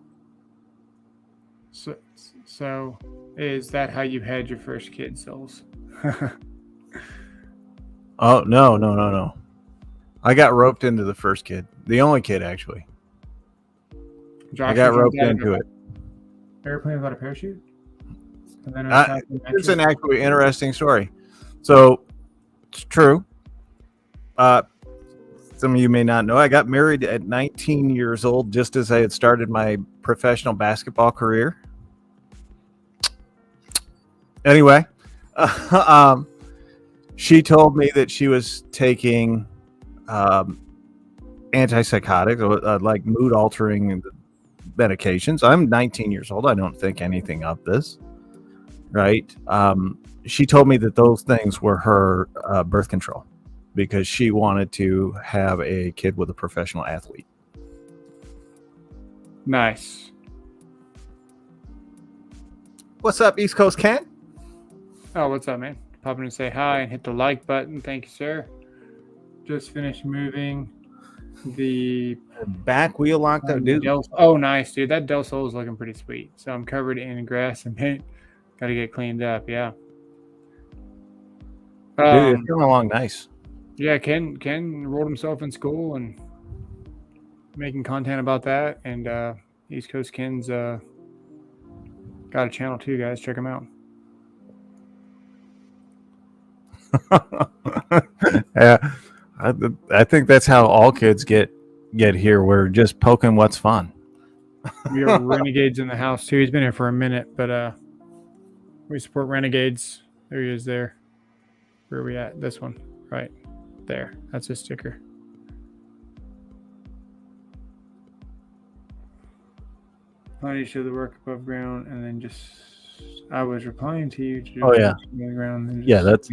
So is that how you had your first kid souls? Oh, no. I got roped into the first kid. The only kid, actually. Josh, I got roped into it. Airplane without a parachute? And then It's an actually interesting story. So, it's true. Some of you may not know, I got married at 19 years old, just as I had started my professional basketball career. Anyway, she told me that she was taking antipsychotics, like mood-altering medications. I'm 19 years old. I don't think anything of this, right? She told me that those things were her birth control because she wanted to have a kid with a professional athlete. Nice. What's up, East Coast Ken? Oh, what's up, man? Pop in and say hi and hit the like button. Thank you, sir. just finished moving the Back wheel locked up, dude. Oh, nice, dude. That Del Sol is looking pretty sweet. So I'm covered in grass and paint. Got to get cleaned up. Yeah. Dude, it's coming along nice. Yeah, Ken enrolled himself in school and making content about that. And East Coast Ken's got a channel too, guys. Check him out. Yeah, I think that's how all kids get here. We're just poking what's fun. We are Renegades in the house too. He's been here for a minute, but we support Renegades. There he is there. Where are we at? This one. Right there. That's his sticker. Honey, show the work above ground, and then just I was replying to you. To do Oh, yeah. the ground and Yeah, that's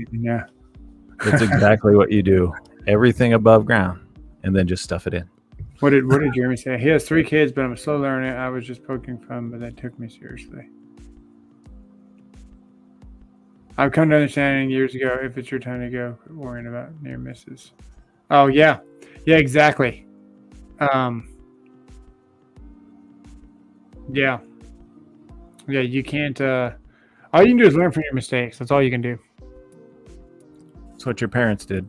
exactly what you do. Everything above ground, and then just stuff it in. What did Jeremy say? He has 3 kids, but I'm a slow learner. I was just poking fun, but that took me seriously. I've come to understanding years ago, if it's your time to go, quit worrying about near misses. Oh, yeah. Yeah, exactly. Yeah. Yeah, you can't, all you can do is learn from your mistakes. That's all you can do. That's what your parents did.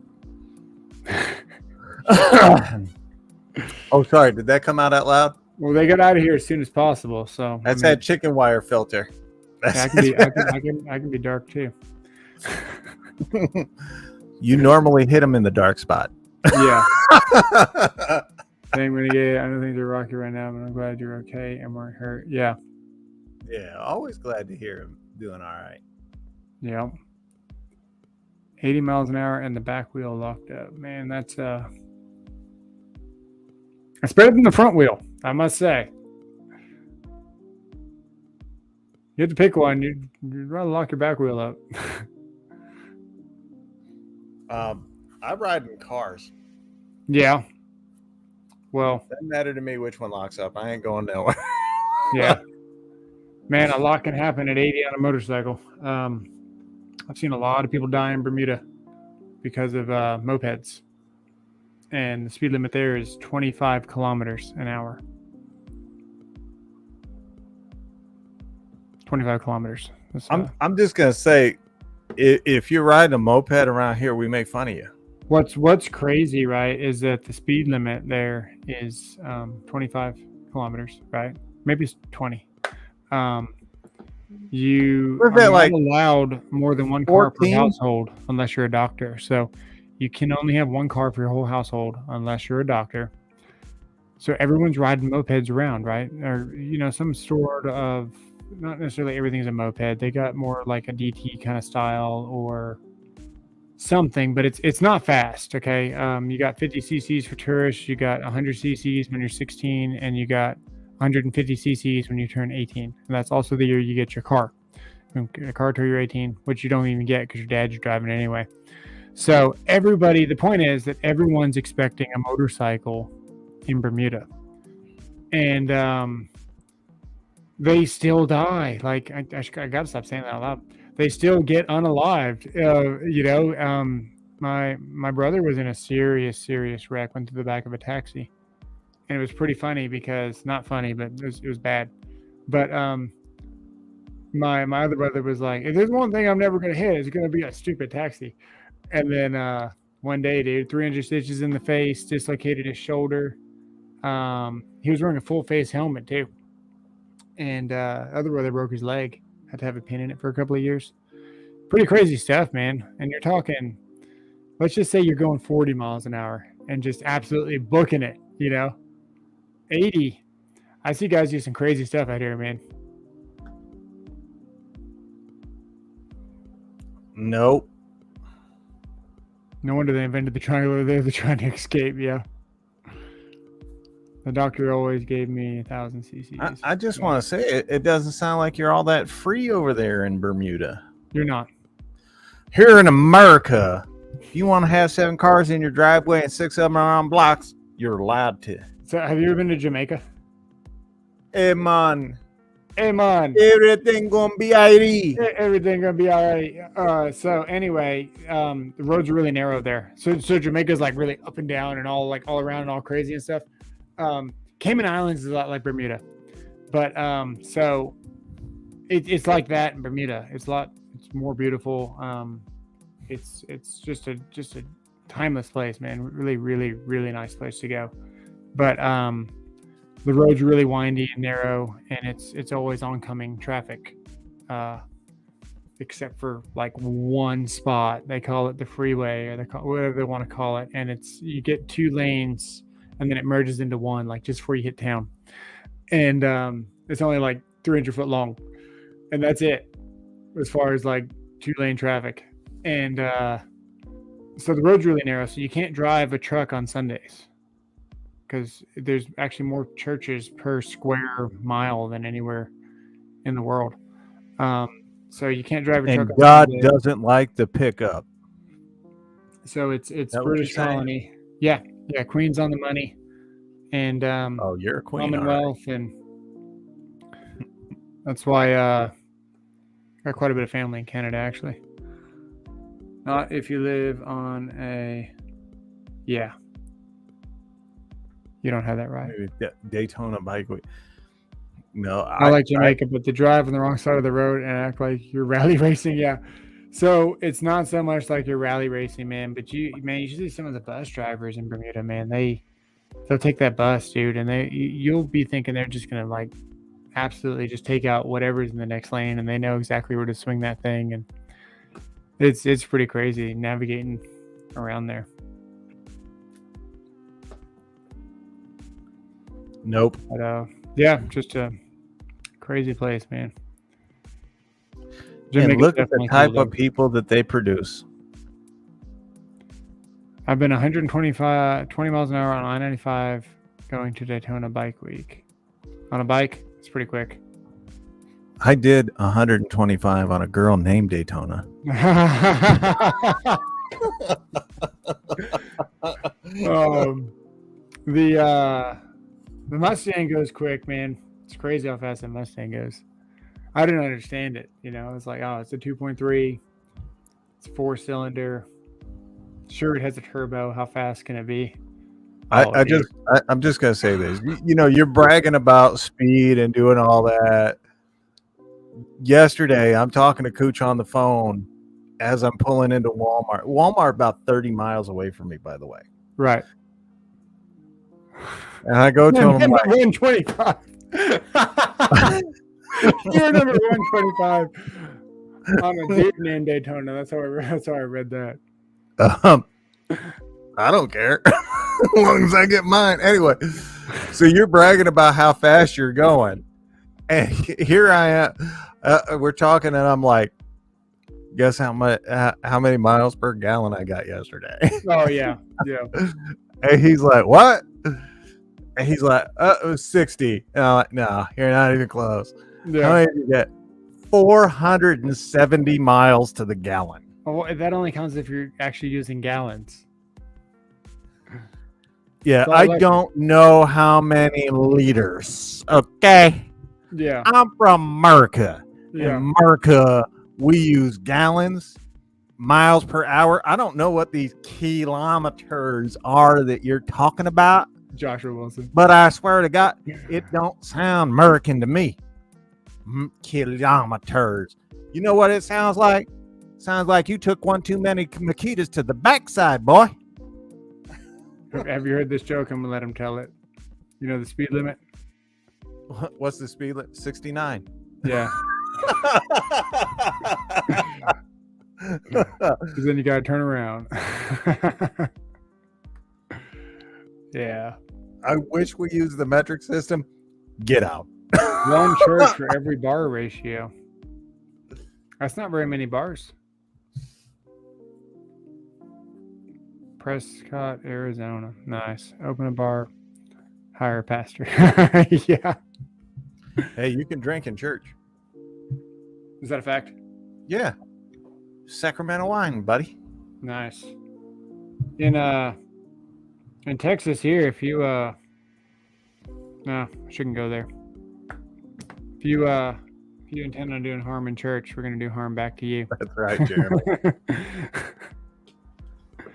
Oh, sorry. Did that come out loud? Well, they got out of here as soon as possible, so. That's that chicken wire filter. I can be dark too. You normally hit them in the dark spot. Yeah. Same Renegade. I know things are rocky right now, but I'm glad you're okay and weren't hurt. Yeah. Yeah, always glad to hear him doing all right. Yeah. 80 miles an hour and the back wheel locked up. Man, that's better than the front wheel, I must say. You have to pick one. You'd rather lock your back wheel up. I ride in cars. Yeah. Well, Doesn't matter to me which one locks up. I ain't going nowhere. yeah. Man, a lot can happen at 80 on a motorcycle. I've seen a lot of people die in Bermuda because of mopeds. And the speed limit there is 25 kilometers an hour. 25 kilometers. I'm just gonna say, if you're riding a moped around here, we make fun of you. What's crazy, right, is that the speed limit there is 25 kilometers, right? Maybe it's 20. You are not allowed more than one car 14? per household unless you're a doctor. So you can only have one car for your whole household unless you're a doctor. So everyone's riding mopeds around, right? Or, some sort of, not necessarily everything's a moped. They got more like a DT kind of style or something, but it's not fast. Okay. You got 50 cc's for tourists. You got 100 cc's when you're 16, and you got 150 cc's when you turn 18. And that's also the year you get your car. A car till you're 18, which you don't even get because your dad's driving anyway. So the point is that everyone's expecting a motorcycle in Bermuda. And they still die. Like, I got to stop saying that out loud. They still get unalived. My brother was in a serious wreck, went to the back of a taxi. And it was pretty funny because, not funny, but it was bad. But my other brother was like, if there's one thing I'm never going to hit, it's going to be a stupid taxi. And then one day, dude, 300 stitches in the face, dislocated his shoulder. He was wearing a full face helmet too. And other brother broke his leg. Had to have a pin in it for a couple of years. Pretty crazy stuff, man. And you're talking, let's just say you're going 40 miles an hour and just absolutely booking it, 80. I see guys do some crazy stuff out here, man. Nope. No wonder they invented the triangle. They're trying to escape, yeah. The doctor always gave me 1,000 cc's. I just want to say it doesn't sound like you're all that free over there in Bermuda. You're not. Here in America, if you want to have 7 cars in your driveway and 6 of them are on blocks, you're allowed to. So have you ever been to Jamaica? Hey man, Hey, man. Everything gonna be alright. Everything gonna be all right. So anyway, the roads are really narrow there. So Jamaica's like really up and down and all around and all crazy and stuff. Cayman Islands is a lot like Bermuda, but so it's like that in Bermuda. It's more beautiful. It's just a timeless place, man. Really, really, really nice place to go. But the road's really windy and narrow, and it's always oncoming traffic, except for like one spot. They call it the freeway, or whatever they want to call it, and you get 2 lanes, and then it merges into one, like just before you hit town, and it's only like 300 foot long, and that's it as far as like 2-lane traffic, and so the road's really narrow, so you can't drive a truck on Sundays, because there's actually more churches per square mile than anywhere in the world. So you can't drive a truck. And God doesn't like the pickup. So it's British colony. Yeah, Queen's on the money, and oh, you're a queen. Commonwealth, and that's why got quite a bit of family in Canada, actually. Not if you live on a, yeah. You don't have that right. Maybe Daytona Bike Week. No, I like Jamaica, but to drive on the wrong side of the road and act like you're rally racing, yeah. So it's not so much like you're rally racing, man. But you should see some of the bus drivers in Bermuda, man. They'll take that bus, dude, and you'll be thinking they're just gonna like absolutely just take out whatever's in the next lane, and they know exactly where to swing that thing, and it's pretty crazy navigating around there. Nope. But yeah, just a crazy place, man. And look at the type of people that they produce. I've been 20 miles an hour on I-95 going to Daytona Bike Week. On a bike, it's pretty quick. I did 125 on a girl named Daytona. The Mustang goes quick, man. It's crazy how fast the Mustang goes. I didn't understand it. It's like, oh, it's a 2.3. It's 4-cylinder. Sure, it has a turbo. How fast can it be? I'm just gonna say this. You're bragging about speed and doing all that. Yesterday, I'm talking to Cooch on the phone as I'm pulling into Walmart. Walmart about 30 miles away from me, by the way. Right. And I go to him like 125. You're number 125 on a dude named Daytona. That's how I read that. I don't care as long as I get mine. Anyway, so you're bragging about how fast you're going, and here I am. We're talking, and I'm like, guess how many miles per gallon I got yesterday? Oh yeah. And he's like, what? And he's like, it was 60. And I'm like, no, you're not even close. Yeah. How many did you get? 470 miles to the gallon. Well, that only counts if you're actually using gallons. Yeah, I don't know how many liters. Okay. Yeah. I'm from America. Yeah. In America, we use gallons, miles per hour. I don't know what these kilometers are that you're talking about. Joshua Wilson. But I swear to God, it don't sound American to me. Kilometers. You know what it sounds like? Sounds like you took one too many Makitas to the backside, boy. Have you heard this joke? I'm going to let him tell it. You know the speed limit? What's the speed limit? 69. Yeah. Because then you got to turn around. Yeah. I wish we used the metric system. Get out. One church for every bar ratio. That's not very many bars. Prescott, Arizona. Nice. Open a bar. Hire a pastor. Yeah. Hey, you can drink in church. Is that a fact? Yeah. Sacramento wine, buddy. Nice. In Texas here, if you no, I shouldn't go there. If you intend on doing harm in church, we're gonna do harm back to you. That's right, Jeremy.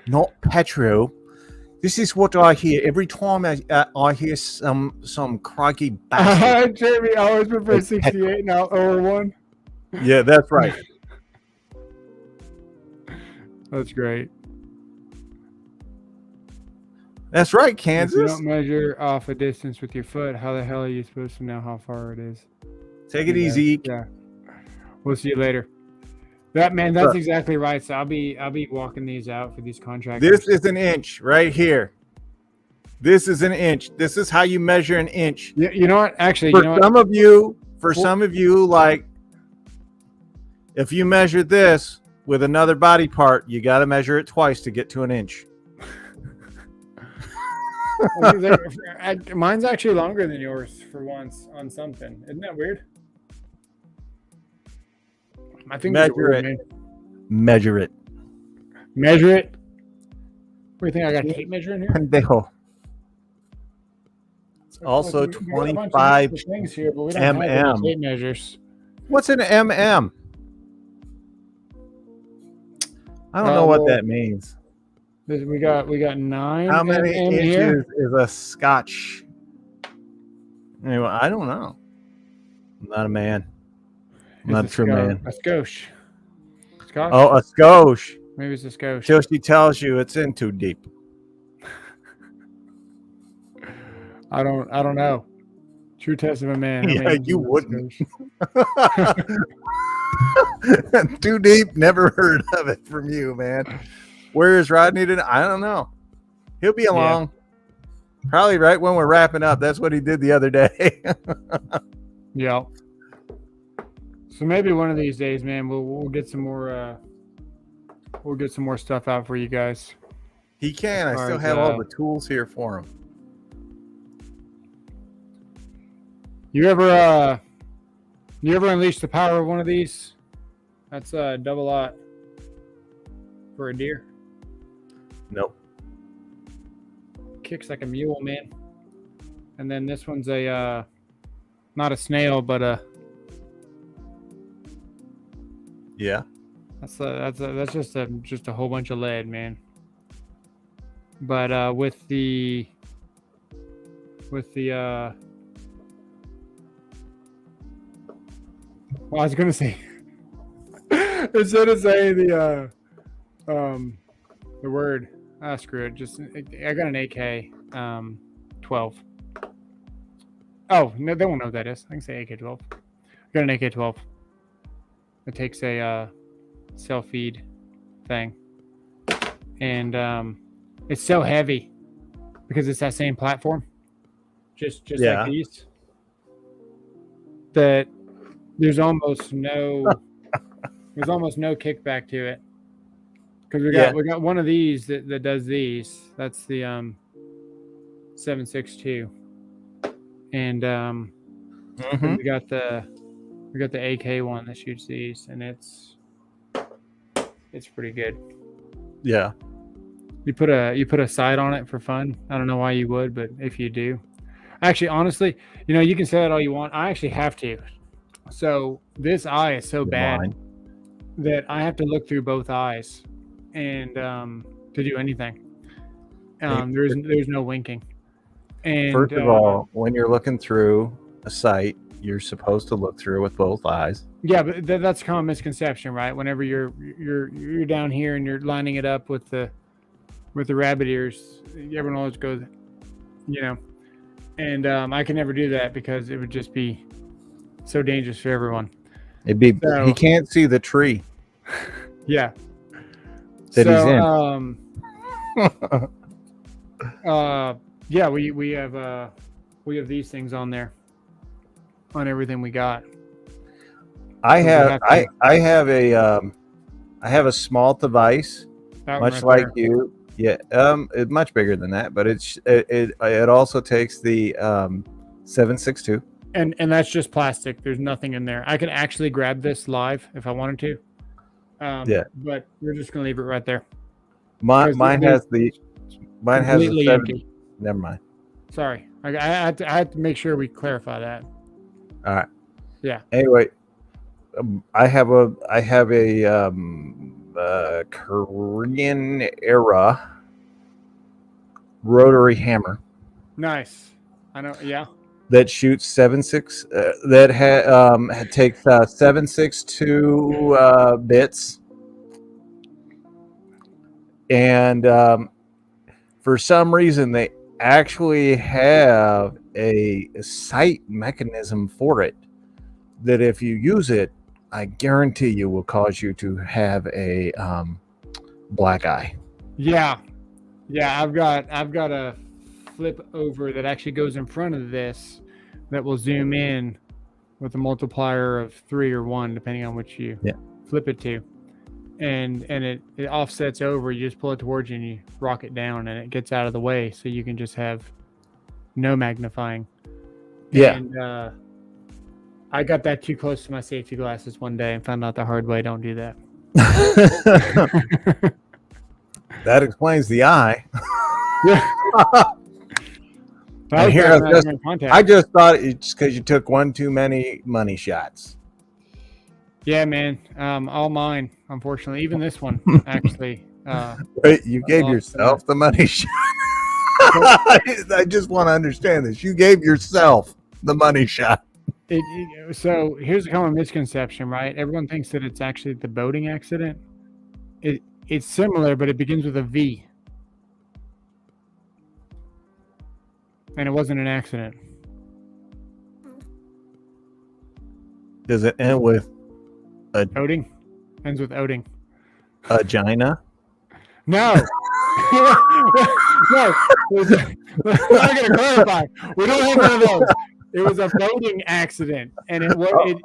Not Petro. This is what I hear every time I hear some crikey bastard. Jeremy, I always prefer It's 68 now over 1. Yeah, that's right. That's great. That's right, If you Kansas. don't measure off a distance with your foot, how the hell are you supposed to know how far it is? Take it easy. Yeah. We'll see you later. That's Look. exactly right. So I'll be walking these out for these contractors. This is an inch right here. This is an inch. This is how you measure an inch. You know what? Actually, For you know what? some of you, like if you measure this with another body part, you got to measure it twice to get to an inch. Mine's actually longer than yours for once on something. Isn't that weird? I think Measure it. Measure it. Measure it. What do you think? I got a tape measure in here? Pendejo. It's also We got a bunch of 25 different things here, but we don't have any mm. tape measures. What's an mm? I don't know what that means. We got 9. How many mm inches here? is a scotch? Anyway, I don't know. I'm not a man. I'm not a true man. A skosh. Scotch? Oh, a skosh. Maybe it's a skosh. Till she tells you it's in too deep. I don't know. True test of a man. How Yeah, many you inches is a wouldn't. skosh? Too deep. Never heard of it from you, man. Where is Rodney today? I don't know. He'll be along. Probably right when we're wrapping up. That's what he did the other day. Yeah. So maybe one of these days, man, we'll get some more stuff out for you guys. He can. I As far still as, have all the tools here for him. You ever unleash the power of one of these? That's a double lot for a deer. Nope. Kicks like a mule, man. And then this one's a not a snail, but Yeah. that's just a whole bunch of lead, man. But with the well, I was gonna say instead of saying the word, screw it. Just I got an AK 12. Oh no, they won't know what that is. I can say AK 12. I got an AK 12. It takes a self-feed thing, and it's so heavy because it's that same platform, just Yeah. like these, that there's almost no kickback to it, because we got one of these that does these. That's the 7.62, and Mhm. we got the AK one that shoots these, and it's pretty good. Yeah. You put a sight on it for fun. I don't know why you would, but if you do, actually, honestly, you can say that all you want. I actually have to. So this eye is so bad Mine. that I have to look through both eyes, and to do anything. There's no winking. And First of all, when you're looking through a sight, you're supposed to look through with both eyes. yeah, but that's a common misconception, right? Whenever you're down here and you're lining it up with the rabbit ears, everyone always goes, and I can never do that because it would just be so dangerous for everyone. It'd be So- he can't see the tree Yeah. that he's in. Yeah, we have these things on there, on everything we got. I So have we have I have a small device, That one much right like there. you. Yeah, it's much bigger than that, but it also takes the 7.62. And that's just plastic. There's nothing in there. I could actually grab this live if I wanted to. Yeah. But we're just gonna leave it right there. Mine There's- has the Completely 7. empty. Never mind. Sorry, I had to make sure we clarify that. All right. Yeah. Anyway, I have a Korean era rotary hammer Nice. I know. Yeah. that shoots 7.6 takes 7.62 bits, and for some reason they actually have a sight mechanism for it that if you use it, I guarantee you will cause you to have a black eye. Yeah. Yeah. I've got a flip over that actually goes in front of this that will zoom in with a multiplier of 3 or 1, depending on which you flip it to. And it offsets over. You just pull it towards you and you rock it down and it gets out of the way so you can just have no magnifying. Yeah. And I got that too close to my safety glasses one day and found out the hard way. Don't do that. That explains the eye. Yeah. And here I just thought it's because you took one too many money shots. Yeah, man. All mine, unfortunately. Even this one, actually. Wait, you gave yourself the money shot. I just want to understand this. You gave yourself the money shot. So here's a common misconception, right? Everyone thinks that it's actually the boating accident. It's similar, but it begins with a V. And it wasn't an accident. Does it end with Oding? Ends with Oding. Vagina? No. No. I'm going to clarify. We don't have one of those. It was a boating accident, and it wasn't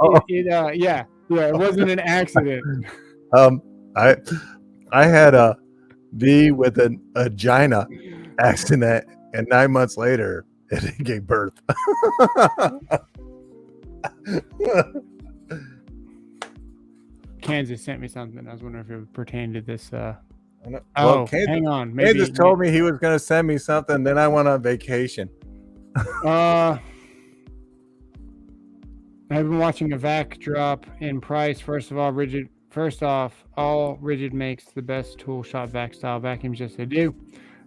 an accident. I had a V with an vagina accident, and 9 months later, it gave birth. Kansas sent me something. I was wondering if it pertained to this. Kansas, hang on. Kansas told me he was going to send me something. Then I went on vacation. I've been watching a vac drop in price. First off, all Rigid makes the best tool shop vac style vacuums. Yes, they do.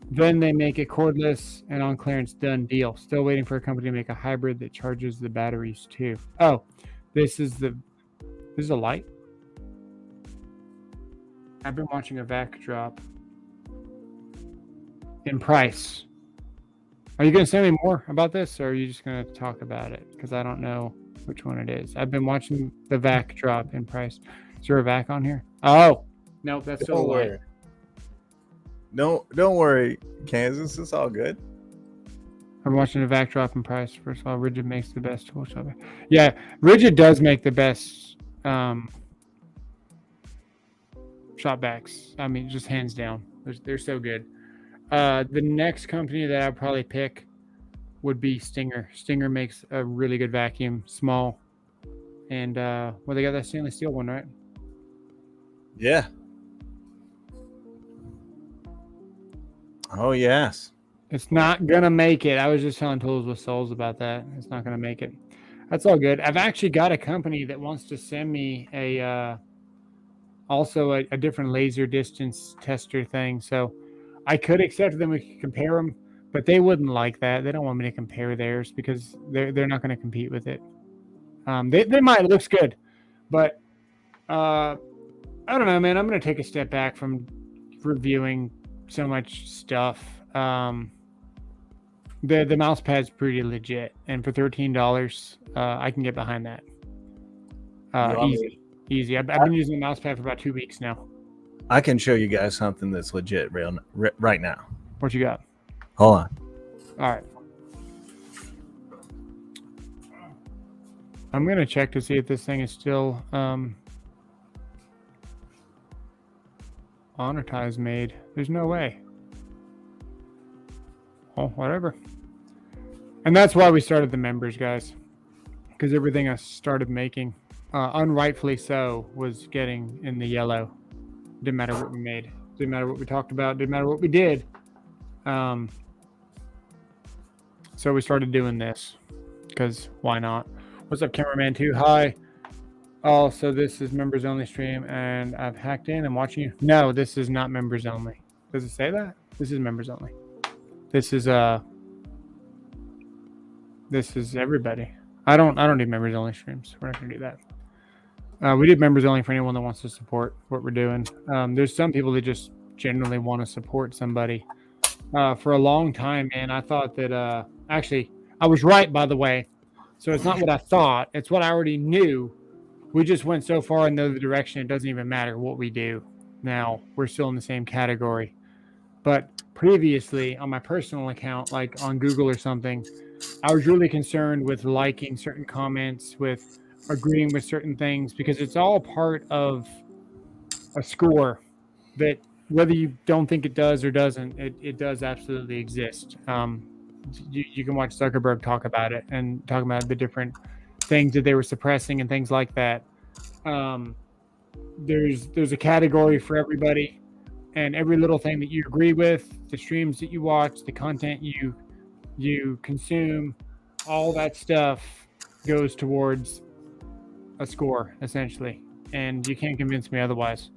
Then they make it cordless and on clearance. Done deal. Still waiting for a company to make a hybrid that charges the batteries too. Oh, this is a light. I've been watching a vac drop in price. Are you going to send me more about this, or are you just going to talk about it? Because I don't know which one it is. I've been watching the vac drop in price. Is there a vac on here? Oh, nope, that's still a light. Don't worry, Kansas. It's all good. I'm watching a vac drop in price. First of all, Rigid makes the best tool shop. Yeah, Rigid does make the best shop vacs. I mean, just hands down. They're so good. The next company that I'd probably pick would be Stinger. Stinger makes a really good vacuum, small. And they got that stainless steel one, right? Yeah. Oh, yes. It's not going to make it. I was just telling Tools with Souls about that. It's not going to make it. That's all good. I've actually got a company that wants to send me also a different laser distance tester thing. So I could accept them. We could compare them, but they wouldn't like that. They don't want me to compare theirs because they're not going to compete with it. They might. It looks good, but I don't know, man. I'm going to take a step back from reviewing so much stuff. The mouse pad's pretty legit, and for $13, I can get behind that. Easy. I've been using the mouse pad for about 2 weeks now. I can show you guys something that's legit right now. What you got? Hold on. All right. I'm gonna check to see if this thing is still monetized made. There's no way. Oh, whatever. And that's why we started the members, guys, because everything I started making, unrightfully so, was getting in the yellow. Didn't matter what we made. Didn't matter what we talked about. Didn't matter what we did. So we started doing this because why not? What's up, cameraman 2? Hi. Oh, so this is members only stream, and I've hacked in. I'm watching you. No, this is not members only. Does it say that? This is members only. This is everybody. I don't do members only streams. We're not gonna do that. We did members only for anyone that wants to support what we're doing. There's some people that just generally want to support somebody. For a long time, man, I thought that actually I was right, by the way. So it's not what I thought; it's what I already knew. We just went so far in the other direction, it doesn't even matter what we do. Now we're still in the same category. But previously, on my personal account, like on Google or something, I was really concerned with liking certain comments, with agreeing with certain things, because it's all part of a score that, whether you don't think it does or doesn't, it does absolutely exist. You can watch Zuckerberg talk about it and talk about the different things that they were suppressing and things like that. There's a category for everybody, and every little thing that you agree with, the streams that you watch, the content you consume, all that stuff goes towards a score, essentially, and you can't convince me otherwise.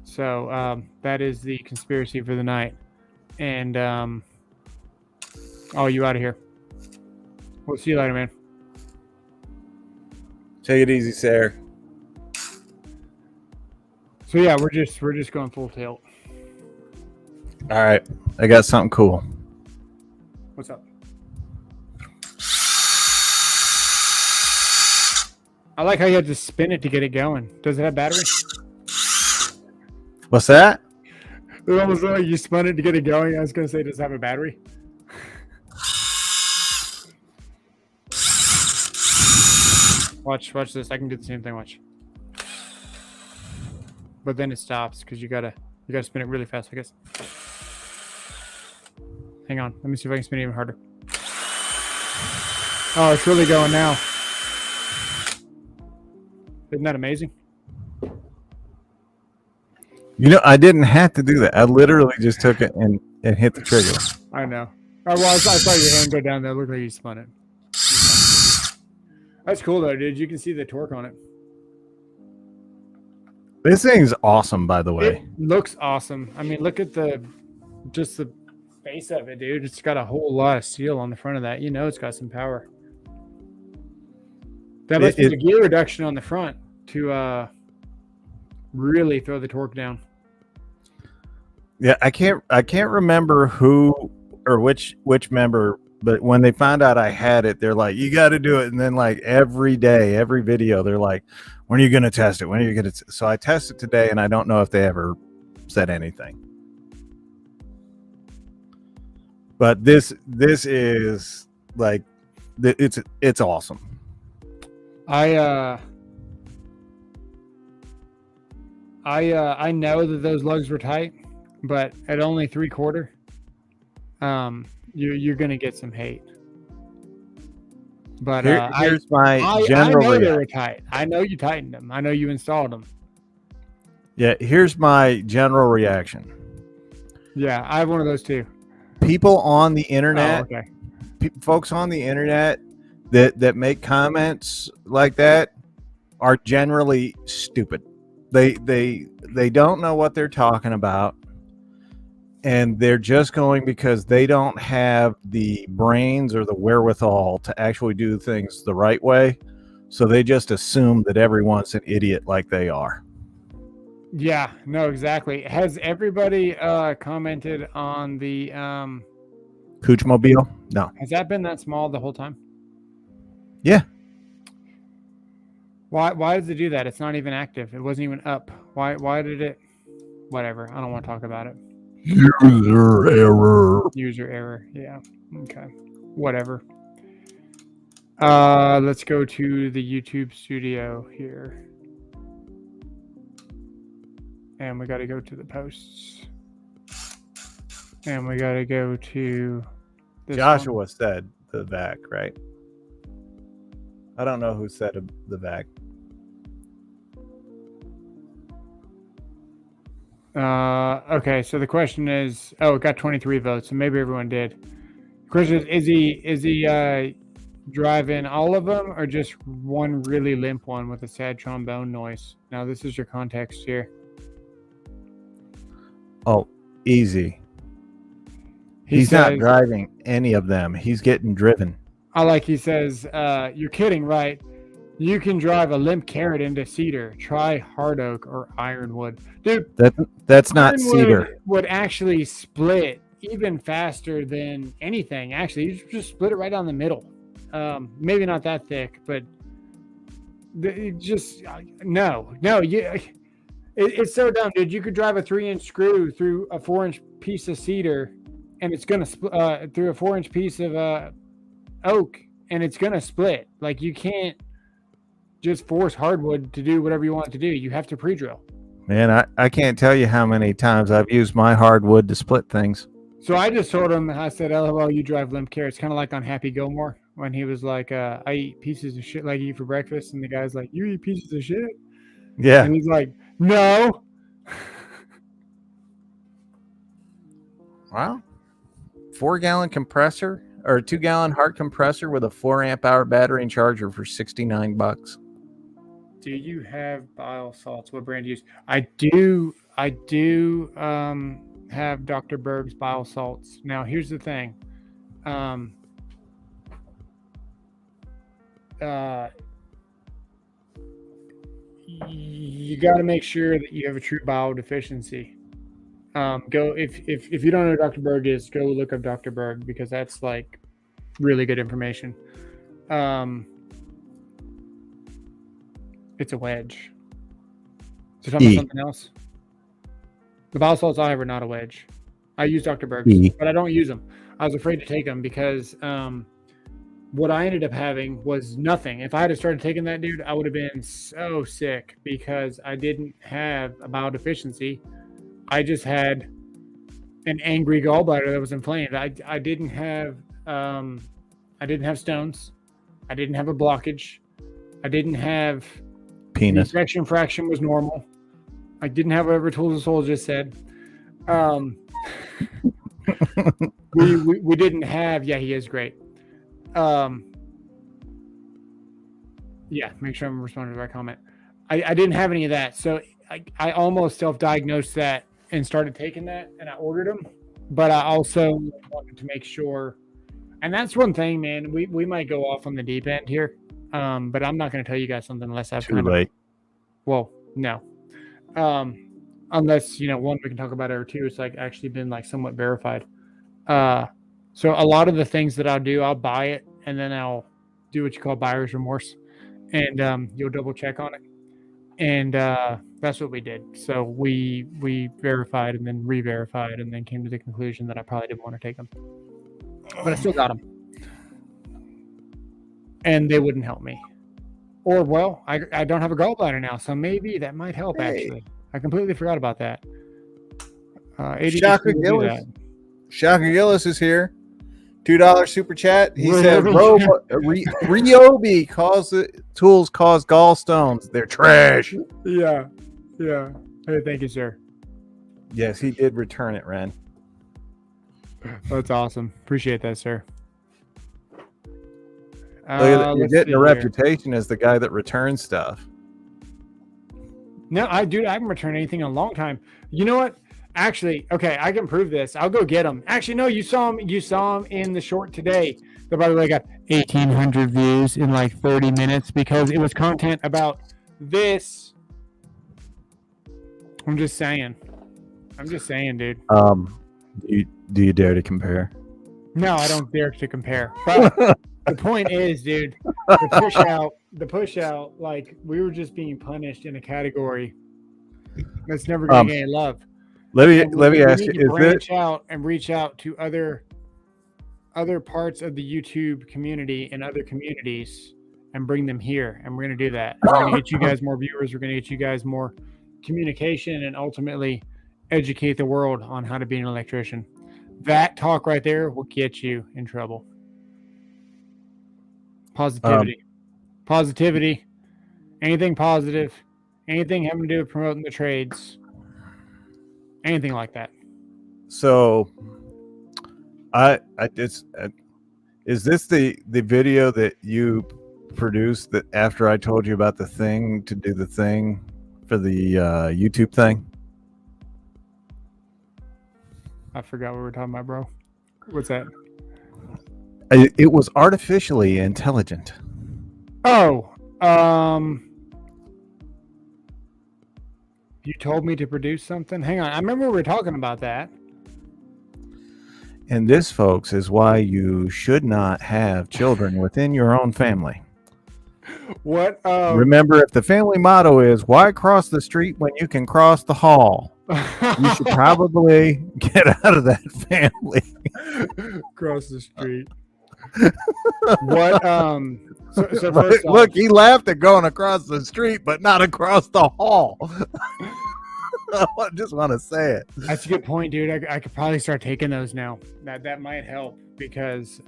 So that is the conspiracy for the night. And you out of here. We'll see you later, man. Take it easy, Sarah. So yeah, we're just going full tilt. All right, I got something cool. What's up? I like how you have to spin it to get it going. Does it have battery? What's that? It almost looked like you spun it to get it going. I was gonna say, does it have a battery? Watch this. I can do the same thing. Watch. But then it stops because you gotta spin it really fast, I guess. Hang on. Let me see if I can spin it even harder. Oh, it's really going now. Isn't that amazing? You know, I didn't have to do that. I literally just took it and hit the trigger. I know. Oh, well, I saw your hand go down there. It looked like you spun it. That's cool, though, dude. You can see the torque on it. This thing's awesome, by the way. It looks awesome. I mean, look at the face of it, dude. It's got a whole lot of steel on the front of that. You know it's got some power. That must be the gear reduction on the front to really throw the torque down. Yeah, I can't remember who or which member, but when they found out I had it, they're like, "You got to do it." And then like every day, every video, they're like, "When are you going to test it? When are you going to?" So I tested today, and I don't know if they ever said anything. But this is like, it's awesome. I know that those lugs were tight, but at only 3/4, you're gonna get some hate. But here's my general. I know they were tight. I know you tightened them. I know you installed them. Yeah, here's my general reaction. Yeah, I have one of those too. People on the internet, Oh, okay. Folks on the internet that make comments like that are generally stupid. They don't know what they're talking about, and they're just going because they don't have the brains or the wherewithal to actually do things the right way. So they just assume that everyone's an idiot like they are. Yeah, no, exactly. Has everybody commented on the Coochmobile? No. has that been that small the whole time? Yeah. Why does it do that? It's not even active. It wasn't even up. Why did it? Whatever. I don't want to talk about it. User error. User error. Yeah. Okay. Whatever. Let's go to the YouTube studio here. And we got to go to the posts. And we got to go to this Joshua one. said the VAC, right? I don't know who said the VAC. Okay, so the question is, it got 23 votes, so maybe everyone did. The question is he driving all of them or just one really limp one with a sad trombone noise? Now, this is your context here. Oh, easy. He's not driving any of them. He's getting driven. He says, you're kidding, right? You can drive a limp carrot into cedar. Try hard oak or ironwood. Dude, that's not ironwood cedar. Would actually split even faster than anything. Actually, you just split it right down the middle. Maybe not that thick, but just no. It's so dumb, dude. You could drive a 3-inch screw through a 4-inch piece of cedar, and it's gonna split through a 4-inch piece of oak, and it's gonna split. Like, you can't just force hardwood to do whatever you want it to do. You have to pre-drill. Man, I can't tell you how many times I've used my hardwood to split things. So I just told him, I said, LOL, you drive limp carrots. Kind of like on Happy Gilmore when he was like, I eat pieces of shit like you eat for breakfast. And the guy's like, you eat pieces of shit? Yeah. And he's like, no. Wow. 4-gallon compressor or 2-gallon Hart compressor with a 4 amp hour battery and charger for $69. Do you have bile salts? What brand do you use? I do have Dr. Berg's bile salts. Now, here's the thing. You got to make sure that you have a true bile deficiency. Go if you don't know who Dr. Berg is, go look up Dr. Berg, because that's like really good information. It's a wedge. So talking about something else. The bile salts I have are not a wedge. I use Dr. Berg's, but I don't use them. I was afraid to take them because what I ended up having was nothing. If I had started taking that, dude, I would have been so sick because I didn't have a bile deficiency. I just had an angry gallbladder that was inflamed. I didn't have stones. I didn't have a blockage. I didn't have penis. The ejection fraction was normal. I didn't have whatever Tools of Soul just said. We didn't have. Yeah, he is great. Yeah, make sure I'm responding to the right comment. I didn't have any of that, so I almost self-diagnosed that and started taking that, and I ordered them. But I also wanted to make sure, and that's one thing, man. We might go off on the deep end here, but I'm not going to tell you guys something unless I've too late. Well, no. Unless, one, we can talk about it, or two, it's like actually been like somewhat verified. So a lot of the things that I'll do, I'll buy it and then I'll do what you call buyer's remorse, and you'll double check on it. And that's what we did. So we verified and then re-verified and then came to the conclusion that I probably didn't want to take them, but I still got them, and they wouldn't help me. Or, well, I don't have a gallbladder now, so maybe that might help. Actually, I completely forgot about that. Shaka Gillis. Shaka Gillis is here. $2 super chat. He said, Ryobi tools cause gallstones. They're trash. Yeah. Hey, thank you, sir. Yes, he did return it, Ren. That's awesome. Appreciate that, sir. You're getting a reputation as the guy that returns stuff. No, I haven't returned anything in a long time. You know what? Actually, okay, I can prove this. I'll go get them. Actually, no, you saw him in the short today. That, by the way, got 1,800 views in like 30 minutes because it was content about this. I'm just saying, dude. Do you dare to compare? No, I don't dare to compare. But the point is, dude, the push out, like, we were just being punished in a category that's never going to gain love. Let me ask you: branch out and reach out to other parts of the YouTube community and other communities and bring them here, and we're going to do that. We're going to get you guys more viewers. We're going to get you guys more communication, and ultimately educate the world on how to be an electrician. That talk right there will get you in trouble. Positivity, anything positive, anything having to do with promoting the trades, anything like that. So, Is this the video that you produced that after I told you about the thing to do the thing for the YouTube thing? I forgot what we were talking about, bro. What's that? It was artificially intelligent. Oh, you told me to produce something. Hang on, I remember we were talking about that. And this, folks, is why you should not have children within your own family. What? Remember, if the family motto is "Why cross the street when you can cross the hall?" You should probably get out of that family. Cross the street. What? So Look, first off, look, he laughed at going across the street, but not across the hall. I just want to say it. that's a good point, dude. I could probably start taking those now. That might help because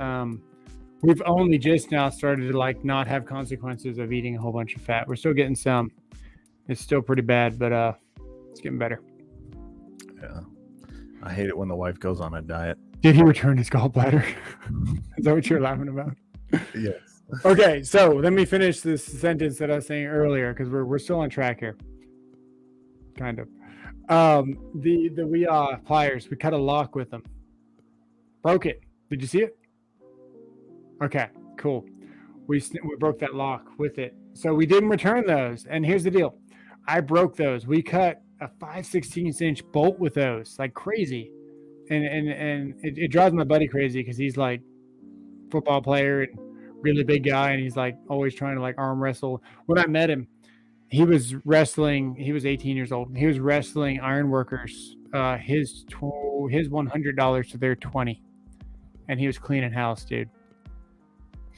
we've only just now started to like not have consequences of eating a whole bunch of fat. We're still getting some. It's still pretty bad, but it's getting better. Yeah, I hate it when the wife goes on a diet. Did he return his gallbladder? Is that what you're laughing about? Yes. Okay, so let me finish this sentence that I was saying earlier because we're still on track here. Kind of. The pliers, we cut a lock with them. Broke it. Did you see it? Okay, cool. We broke that lock with it. So we didn't return those. And here's the deal. I broke those. We cut a 5/16" bolt with those like crazy. And it drives my buddy crazy because he's like football player and really big guy, and he's like always trying to like arm wrestle. When I met him, he was wrestling. He was 18 years old. He was wrestling ironworkers. His $100 to their 20, and he was cleaning house, dude.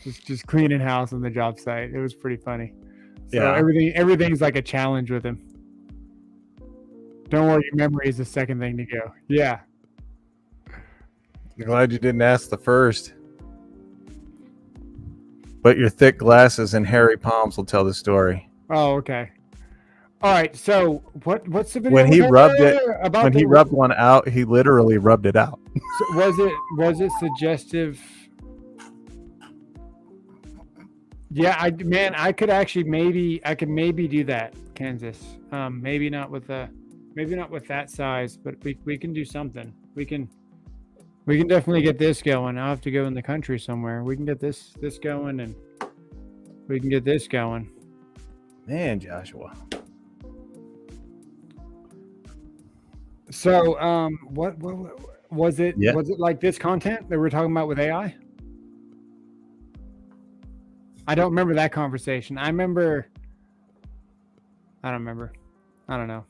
Just cleaning house on the job site. It was pretty funny. So Yeah. everything's like a challenge with him. Don't worry, your memory is the second thing to go. Yeah. I'm glad you didn't ask the first. But your thick glasses and hairy palms will tell the story. Oh, okay. All right. So what's the video When he about rubbed it, about when he rubbed one out, he literally rubbed it out. So was it suggestive? Yeah, I could actually maybe do that, Kansas. Maybe not with that size, but we can do something. We can definitely get this going. I'll have to go in the country somewhere. We can get this going, and we can get this going. Man, Joshua. So, what was it? Yeah. Was it like this content that we're talking about with AI? I don't remember that conversation. I don't remember. I don't know.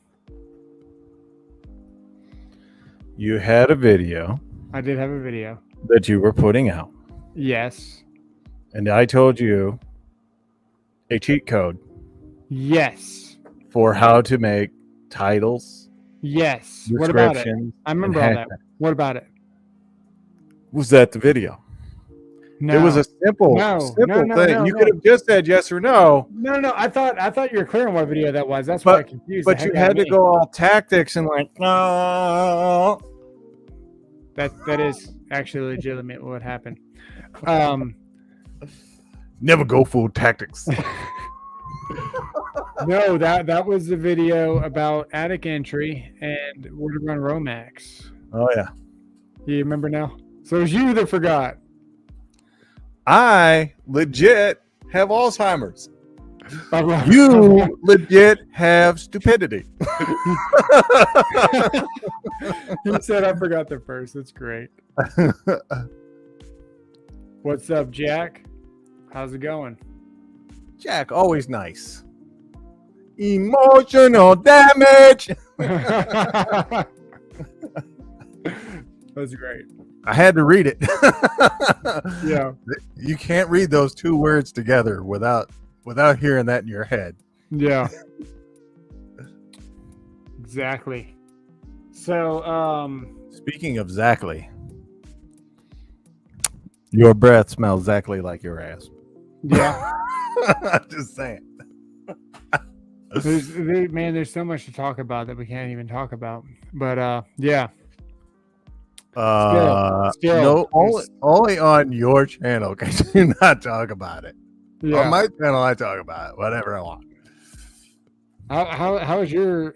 You had a video I did have a video. that you were putting out, Yes. and I told you a cheat code Yes. for how to make titles, Yes. What about it? descriptions. I remember all that. What about it? Was that the video? No. It was a simple No. thing. No, You no. could have just said yes or no, No. I thought you were clear on what video that was. That's why I confused. but the you heck out had of to me. go all tactics and like, no. That is actually legitimate. What happened? Never go full tactics. No, that was the video about attic entry and where to run Romax. Oh yeah. You remember now? So it was you that forgot. I legit have Alzheimer's. Oh, You legit have stupidity. He said I forgot the first. That's great. What's up, Jack? How's it going? Jack, always nice. Emotional damage. That's great. I had to read it. Yeah. You can't read those two words together without hearing that in your head. Yeah. Exactly. So, Speaking of exactly, Your breath smells exactly like your ass. yeah. just saying. There's so much to talk about that we can't even talk about. But yeah. Still. No, only on your channel can you not talk about it. Yeah. On my channel, I talk about it, whatever I want. How is your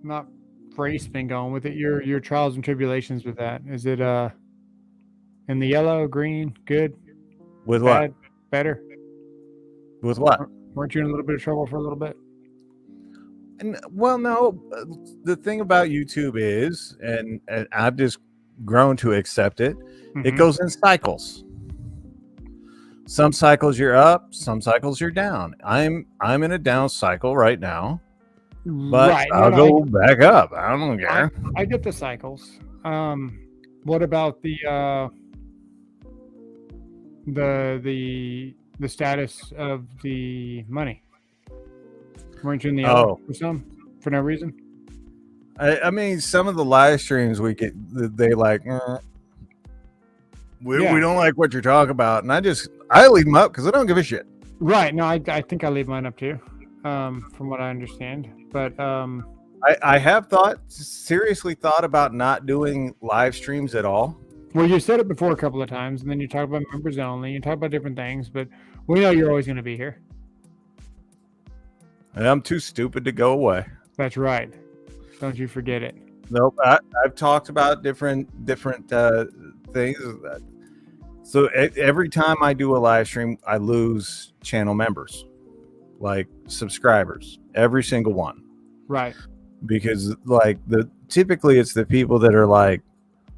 not race been going with it? Your trials and tribulations with that? Is it in the yellow, green, good, With bad, what? better? With what? Weren't you in a little bit of trouble for a little bit? And well, no. The thing about YouTube is, and I've just grown to accept it. It Mhm. goes in cycles. Some cycles you're up, some cycles you're down. I'm in a down cycle right now, but right. I'll go back up. I don't care. I get the cycles. What about the status of the money? Weren't you in the yellow for no reason? I mean, some of the live streams we get, they like, we don't like what you're talking about, and I leave them up because I don't give a shit. Right. No, I think I leave mine up too, from what I understand. But I have seriously thought about not doing live streams at all. well, you said it before a couple of times, and then you talk about members only. You talk about different things, but we know you're always going to be here. And I'm too stupid to go away. That's right. Don't you forget it. Nope. I've talked about different things. So every time I do a live stream, I lose channel members, like subscribers, every single one. Right. Because like typically it's the people that are like,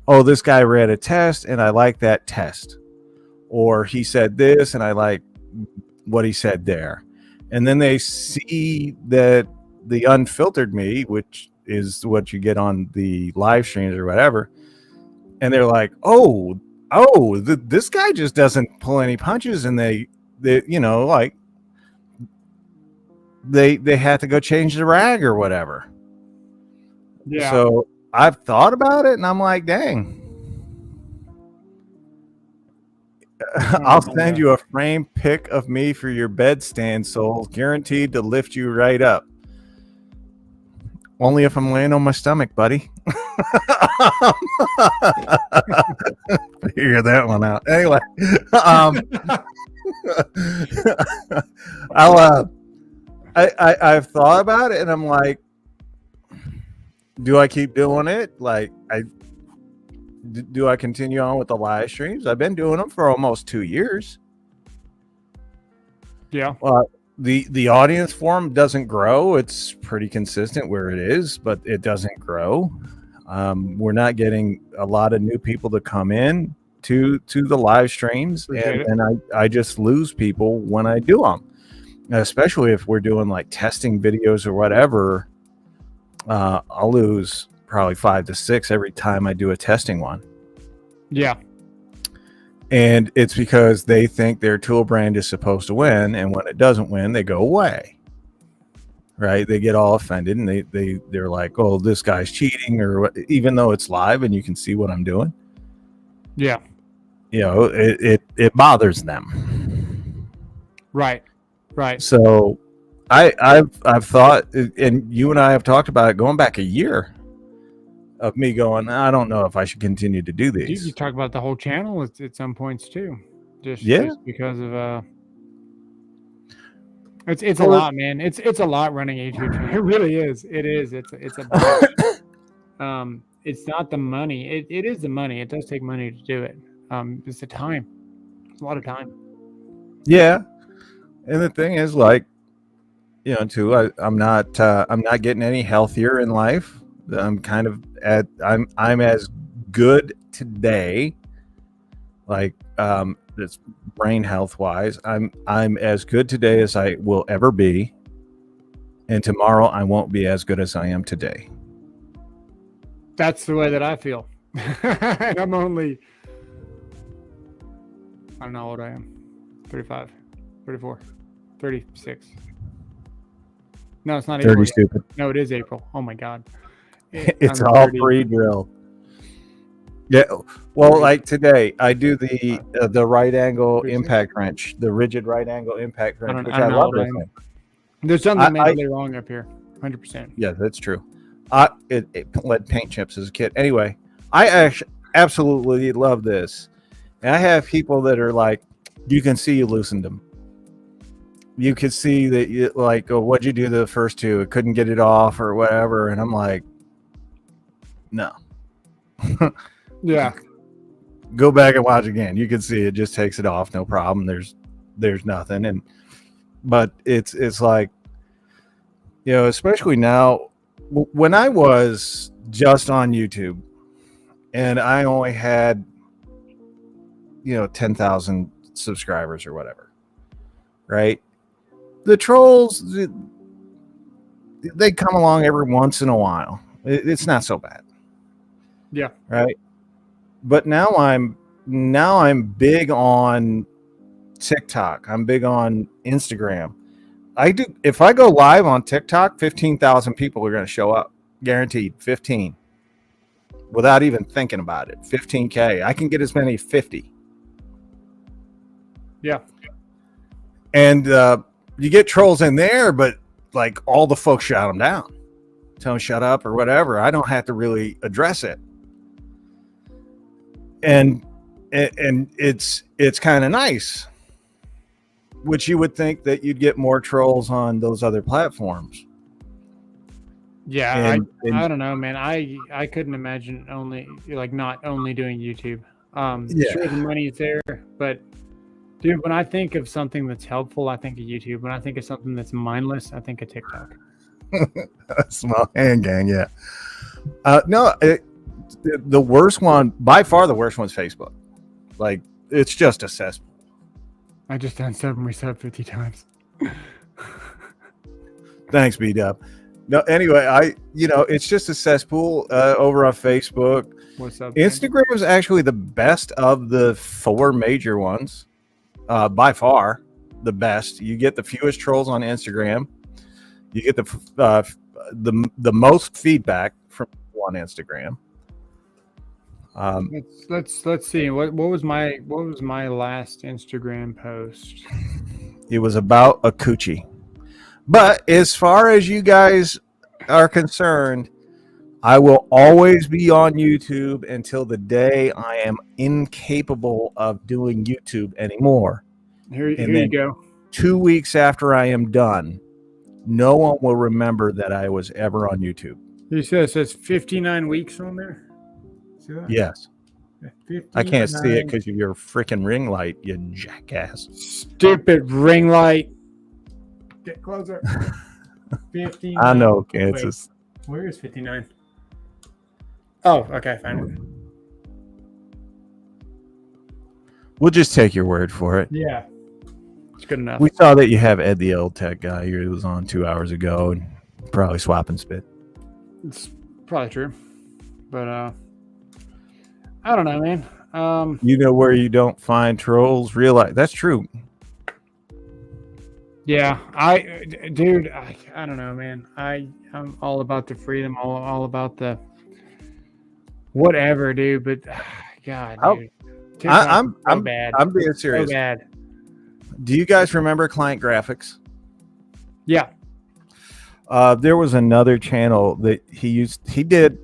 oh, this guy ran a test and I like that test, or he said this and I like what he said there. And then they see that the unfiltered me, which is what you get on the live streams or whatever, and they're like, this guy just doesn't pull any punches, and they you know, like they had to go change the rag or whatever. Yeah. So I've thought about it, and I'm like, dang. I'll send you a frame pic of me for your bedstand, Soul, guaranteed to lift you right up. Only if I'm laying on my stomach, buddy. Figure that one out. Anyway, I've thought about it, and I'm like, do I keep doing it? Like, do I continue on with the live streams? I've been doing them for almost 2 years. Yeah. The audience for them doesn't grow. It's pretty consistent where it is, but it doesn't grow. We're not getting a lot of new people to come in to the live streams, and I just lose people when I do them, especially if we're doing like testing videos or whatever. I'll lose probably 5 to 6 every time I do a testing one. Yeah. And it's because they think their tool brand is supposed to win, and when it doesn't win, they go away. Right? They get all offended, and they're like, "Oh, this guy's cheating," or what, even though it's live and you can see what I'm doing. Yeah. You know, it bothers them. Right. Right. So I've thought, and you and I have talked about it going back a year, of me going, I don't know if I should continue to do these. You talk about the whole channel at some points too, just because of it's a lot, man. It's a lot running a YouTube channel. It really is. It is. It's a it's not the money. It is the money. It does take money to do it. It's the time. It's a lot of time. Yeah, and the thing is, like, you know, too, I'm not getting any healthier in life. I'm kind of I'm as good today, like it's brain health wise. I'm as good today as I will ever be, and tomorrow I won't be as good as I am today. That's the way that I feel. And I'm only, I don't know how old I am. 35, 34, 36. No, it's not April. 30 stupid. No, it is April. Oh my God. It's all pre-drill. Yeah. Well, like today, I do the right angle impact wrench, the rigid right angle impact wrench, which I love. There's something mentally wrong up here. 100%. Yeah, that's true. It led paint chips as a kid. Anyway, I actually absolutely love this. And I have people that are like, you can see you loosened them. You could see that you like, oh, what'd you do the first two? I couldn't get it off or whatever. And I'm like, no. Yeah. Go back and watch again. You can see it just takes it off, no problem. There's nothing. But it's like, you know, especially now when I was just on YouTube and I only had, you know, 10,000 subscribers or whatever, right? The trolls, they come along every once in a while. It's not so bad. Yeah. Right. But now I'm big on TikTok. I'm big on Instagram. If I go live on TikTok, 15,000 people are going to show up. Guaranteed. 15. Without even thinking about it. 15K. I can get as many 50. Yeah. And you get trolls in there, but like all the folks shut them down. Tell them shut up or whatever. I don't have to really address it. And it's kind of nice. Which you would think that you'd get more trolls on those other platforms. Yeah, I don't know, man. I couldn't imagine not only doing YouTube. Sure, the money's there, but dude, when I think of something that's helpful, I think of YouTube. When I think of something that's mindless, I think of TikTok. Small hand gang, yeah. The worst one, by far the worst one's Facebook. Like, it's just a cesspool. I just unsub and resub 50 times. Thanks, B-Dub. No, anyway, it's just a cesspool over on Facebook. What's up? Instagram is actually the best of the 4 major ones. By far, the best. You get the fewest trolls on Instagram. You get the most feedback from on Instagram. Let's see. What was my last Instagram post? It was about a coochie. But as far as you guys are concerned, I will always be on YouTube until the day I am incapable of doing YouTube anymore. Here you go. 2 weeks after I am done, no one will remember that I was ever on YouTube. You said it says 59 weeks on there? See that? Yes. 59. I can't see it because of your freaking ring light, you jackass. Stupid ring light. Get closer. 59. I know, Kansas. Wait, where is 59? Oh, okay, fine. We'll just take your word for it. Yeah. It's good enough. We saw that you have Ed the old tech guy who was on 2 hours ago and probably swapping spit. It's probably true. But I don't know, man. You know where you don't find trolls? Realize that's true. Yeah, I don't know, man. I'm all about the freedom, all about the whatever, dude. But God, dude, I'm bad. I'm being serious. So bad. Do you guys remember Client Graphics? Yeah. There was another channel that he used. He did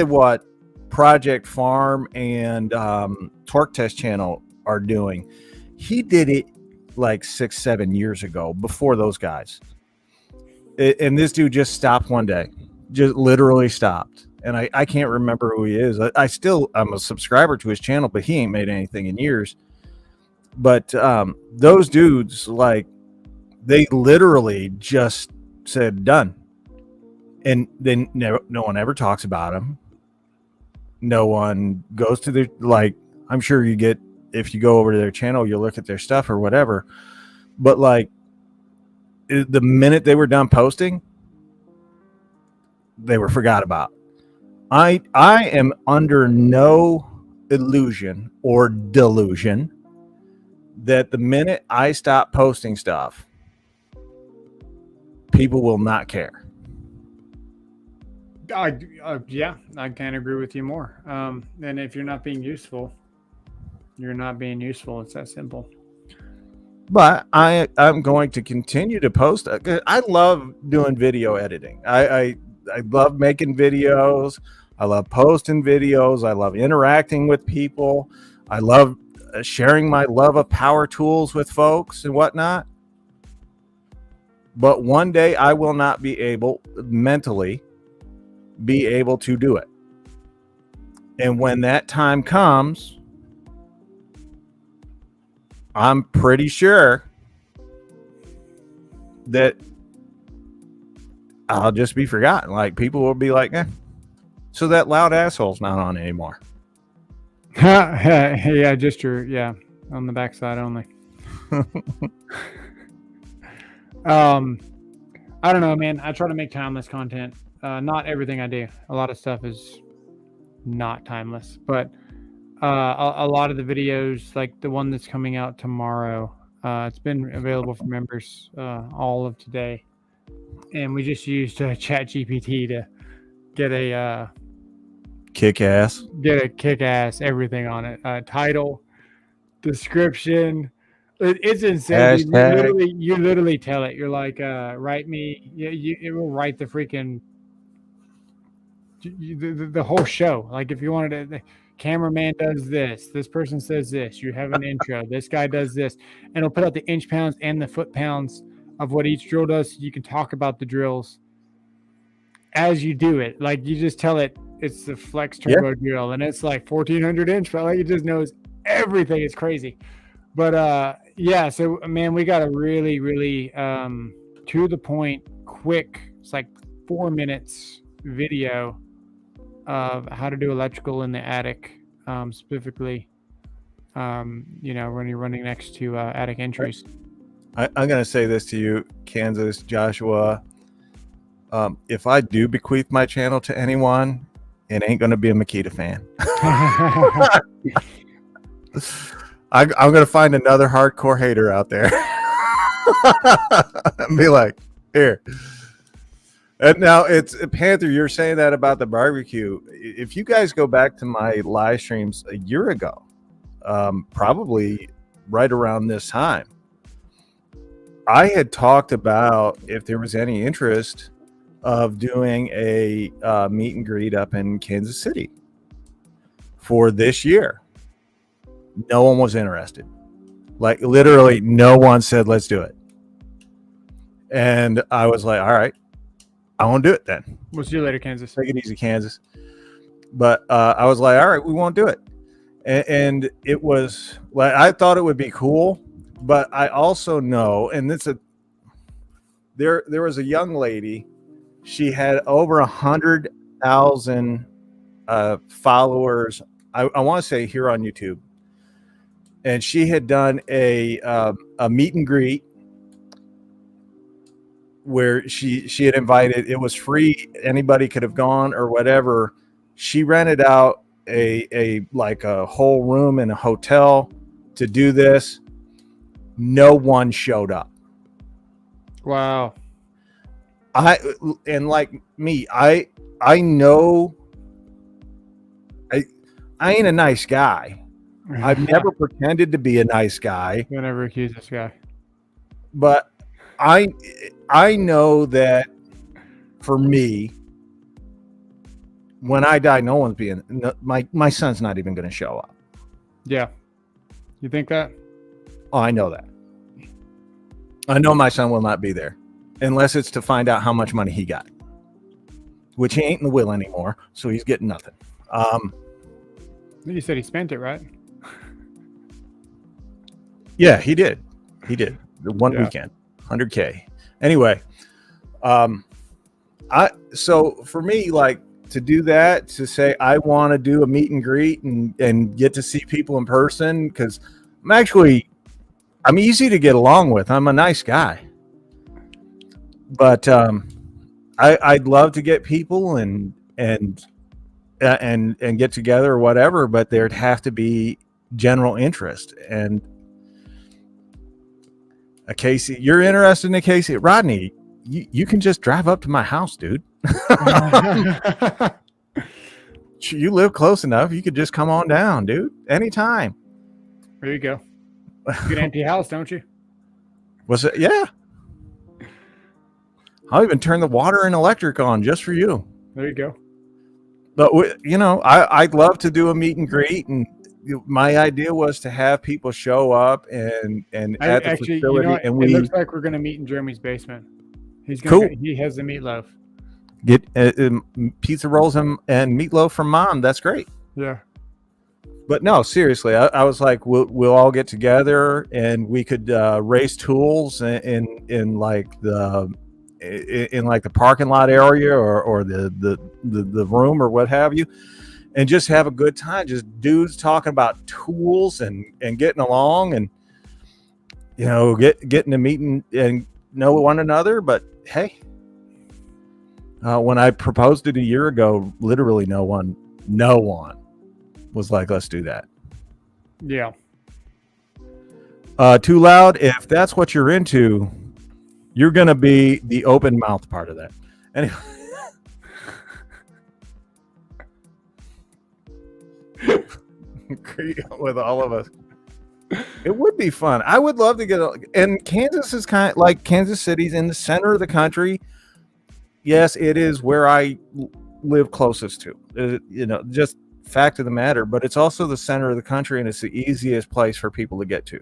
what Project Farm and Torque Test channel are doing. He did it like 6-7 years ago before those guys. And this dude just stopped one day, just literally stopped. And I can't remember who he is. I'm a subscriber to his channel, but he ain't made anything in years. But those dudes, like, they literally just said done. And then no one ever talks about them. No one goes to their, like, I'm sure you get, if you go over to their channel, you look at their stuff or whatever. But like the minute they were done posting, they were forgot about. I am under no illusion or delusion that the minute I stop posting stuff, people will not care. Yeah, I can't agree with you more. And if you're not being useful, you're not being useful. It's that simple. But I'm going to continue to post. I love doing video editing. I love making videos. I love posting videos. I love interacting with people. I love sharing my love of power tools with folks and whatnot. But one day I will not be able mentally be able to do it. And when that time comes, I'm pretty sure that I'll just be forgotten. Like people will be like, so that loud asshole's not on anymore. Yeah, just on the backside only. I don't know, man. I try to make timeless content. Not everything I do. A lot of stuff is not timeless, but a lot of the videos, like the one that's coming out tomorrow, it's been available for members all of today, and we just used ChatGPT to get a kick-ass everything on it. Title, description. It's insane. You literally tell it. You're like, write me. It will write the freaking the whole show. Like if you wanted to, the cameraman does this. This person says this. You have an intro. This guy does this, and it'll put out the inch pounds and the foot pounds of what each drill does. So you can talk about the drills as you do it. Like you just tell it it's the Flex Turbo drill, and it's like 1400 inch, but like it just knows everything. It's crazy. But so man, we got a really, really to the point, quick. It's like 4 minutes video of how to do electrical in the attic, specifically. When you're running next to attic entries. I'm going to say this to you, Kansas, Joshua. If I do bequeath my channel to anyone, it ain't going to be a Makita fan. I'm going to find another hardcore hater out there and be like, here. And now it's Panther. You're saying that about the barbecue. If you guys go back to my live streams a year ago, probably right around this time, I had talked about if there was any interest of doing a meet and greet up in Kansas City for this year. No one was interested. Like literally no one said, let's do it. And I was like, all right, I won't do it then. We'll see you later, Kansas. Take it easy, Kansas. But I was like, all right, we won't do it. And it was like, I thought it would be cool, but I also know, and there was a young lady, she had over 100,000 followers. I want to say here on YouTube. And she had done a meet and greet where she had invited, it was free, anybody could have gone or whatever. She rented out a whole room in a hotel to do this. No one showed up. Wow. I know I ain't a nice guy. I've never pretended to be a nice guy. You'll never accuse this guy. But I know that for me, when I die, no one's my son's not even going to show up. Yeah. You think that? Oh, I know that. I know my son will not be there unless it's to find out how much money he got, which he ain't in the will anymore. So he's getting nothing. You said he spent it, right? Yeah, he did. The one weekend, 100K. Anyway, so for me, like to do that, to say I want to do a meet and greet and get to see people in person, because I'm easy to get along with. I'm a nice guy, but I'd love to get people and get together or whatever, but there'd have to be general interest. And a Casey, you're interested in a Casey? Rodney, you can just drive up to my house, dude. You live close enough. You could just come on down, dude. Anytime. There you go. You get an empty house, don't you? Was it? Yeah. I'll even turn the water and electric on just for you. There you go. But I'd love to do a meet and greet, and my idea was to have people show up and at the Actually, facility, what? and It looks like we're gonna meet in Jeremy's basement. Cool. He has the meatloaf. get pizza rolls and meatloaf from Mom. That's great. Yeah. But no, seriously, I was like, we'll all get together and we could race tools in like the parking lot area or the room or what have you, and just have a good time. Just dudes talking about tools and getting along and getting to meet and know one another. But hey, when I proposed it a year ago, literally no one was like, let's do that. Yeah. Too Loud, if that's what you're into, you're going to be the open mouth part of that. Anyway. With all of us. It would be fun. I would love to get and Kansas is kind of like Kansas City's in the center of the country. Yes, it is where I live closest to. Just fact of the matter, but it's also the center of the country and it's the easiest place for people to get to.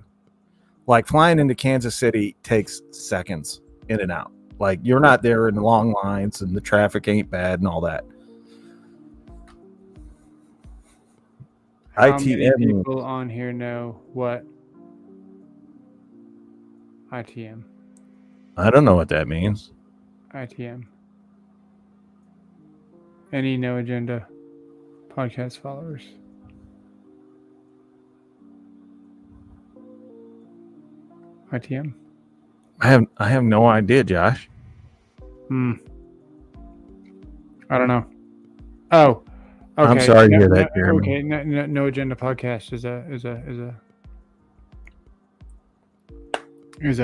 Like flying into Kansas City takes seconds in and out. Like you're not there in long lines and the traffic ain't bad and all that. How many people on here know what ITM? I don't know what that means. ITM. Any No Agenda podcast followers? ITM. I have no idea, Josh. I don't know. Oh, okay. I'm sorry to hear that, Jeremy. Okay, no Agenda podcast is a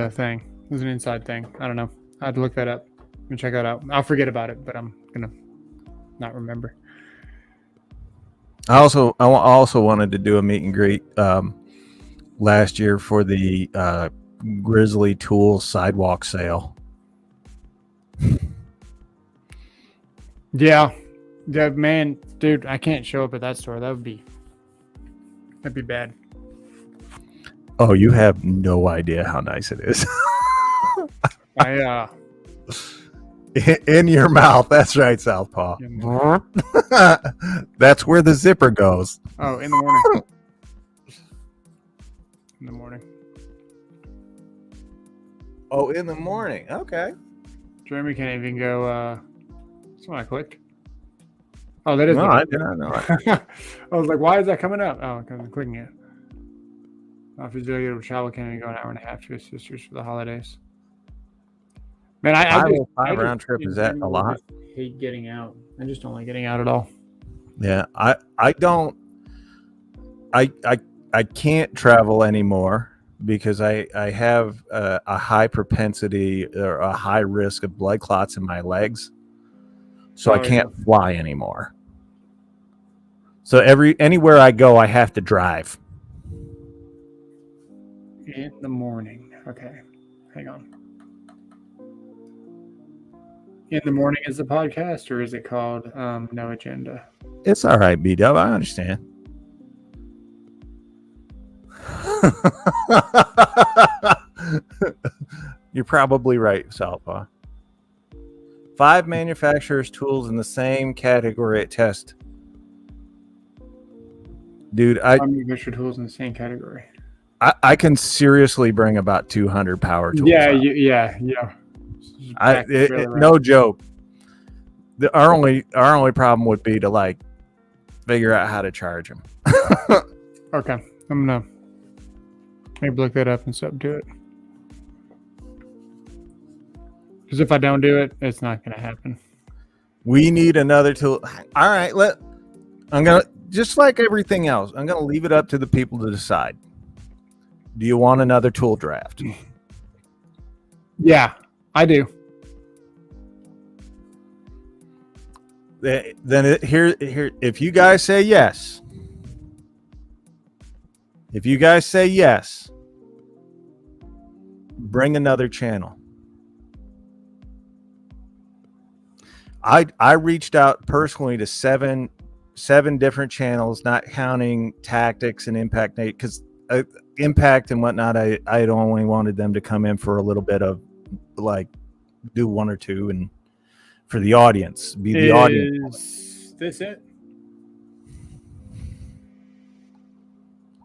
thing. It's an inside thing. I don't know. I had to look that up and check that out. I'll forget about it, but I'm gonna not remember. I also wanted to do a meet and greet last year for the Grizzly Tools sidewalk sale. Yeah, man, dude, I can't show up at that store. That'd be bad. Oh, you have no idea how nice it is. In your mouth. That's right, Southpaw. That's where the zipper goes. Oh, in the morning. In the morning. Oh, in the morning. Okay. Jeremy can't even go. That's when I clicked. Oh, that is. No, I did not know it. I was like, why is that coming up? Oh, because I'm clicking it. If he's doing a travel, can he go an hour and a half to his sister's for the holidays? Man, I round trip, is that a lot? Hate getting out. I just don't like getting out at all. Yeah, I can't travel anymore because I have a high propensity or a high risk of blood clots in my legs, so I can't fly anymore. So anywhere I go, I have to drive. In the morning. Okay, hang on. In the morning is the podcast, or is it called No Agenda? It's all right, B-Dub. I understand. You're probably right, Southpaw. 5 manufacturers' tools in the same category at test. Dude, 5 manufacturer tools in the same category. I can seriously bring about 200 power tools. Yeah. No joke. Our only problem would be to like figure out how to charge them. Okay, I'm gonna maybe look that up and do it. Because if I don't do it, it's not gonna happen. We need another tool. All right, I'm gonna just like everything else. I'm gonna leave it up to the people to decide. Do you want another tool draft? Yeah, I do. Then here, if you guys say yes, bring another channel. I reached out personally to seven different channels, not counting Tactics and Impact, because Impact and whatnot, I only wanted them to come in for a little bit of like do one or two, and for the audience, be the audience. Is this it?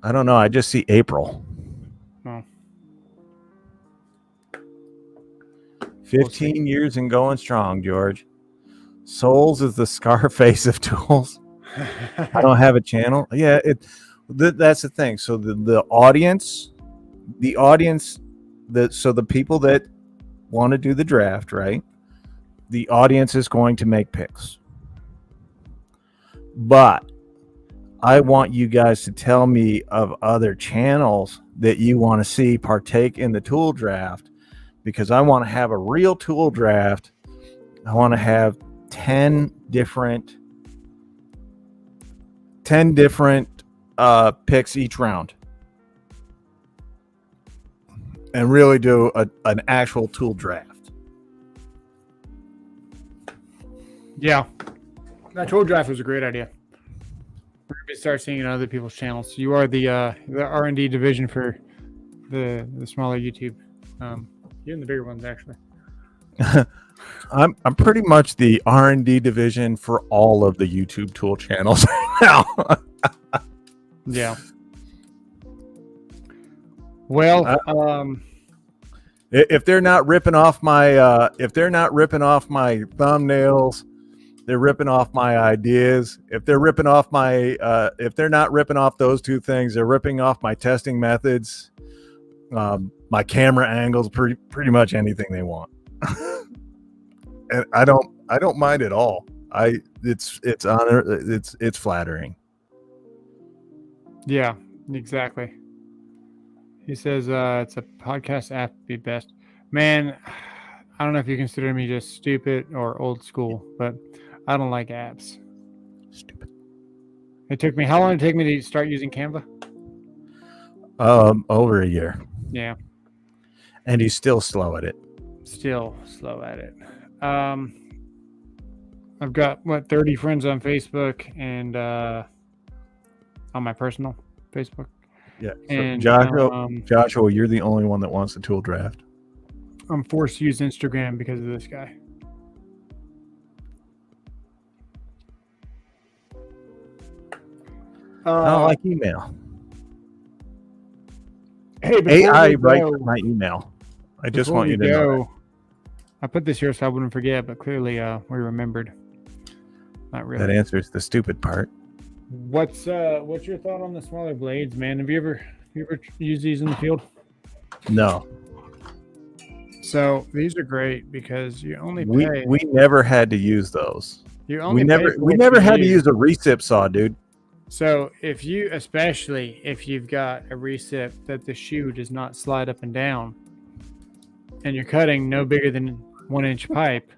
I don't know. I just see April. Oh. 15 years and going strong, George. Souls is the Scarface of tools. I don't have a channel. Yeah, that's the thing. So the audience, so the people that want to do the draft, right? The audience is going to make picks. But I want you guys to tell me of other channels that you want to see partake in the tool draft, because I want to have a real tool draft. I want to have 10 different picks each round, and really do an actual tool draft. Yeah, that tool draft was a great idea. We're gonna start seeing it on other people's channels. You are the R&D division for the smaller YouTube. You and the bigger ones, actually. I'm pretty much the R&D division for all of the YouTube tool channels right now. Yeah. Well, if they're not ripping off my thumbnails, they're ripping off my ideas. If they're ripping off if they're not ripping off those two things, they're ripping off my testing methods, my camera angles, pretty much anything they want. And I don't mind at all. It's flattering. yeah, exactly. He says it's a podcast app be best. Man, I don't know if you consider me just stupid or old school, but I don't like apps. Stupid. How long did it take me to start using Canva? Over a year. Yeah. And he's still slow at it. Still slow at it. I've got 30 friends on Facebook and on my personal Facebook. Yeah. So And Joshua, you're the only one that wants the tool draft. I'm forced to use Instagram because of this guy. I don't like email. Hey, AI writes my email. I just want you to know. I put this here so I wouldn't forget, but clearly we remembered. Not really. That answers the stupid part. What's your thought on the smaller blades, man? Have you ever used these in the field? No. So these are great because you only pay. We never had to use those. You only we never had to use a recip saw, dude. So especially if you've got a recip that the shoe does not slide up and down, and you're cutting no bigger than 1-inch pipe,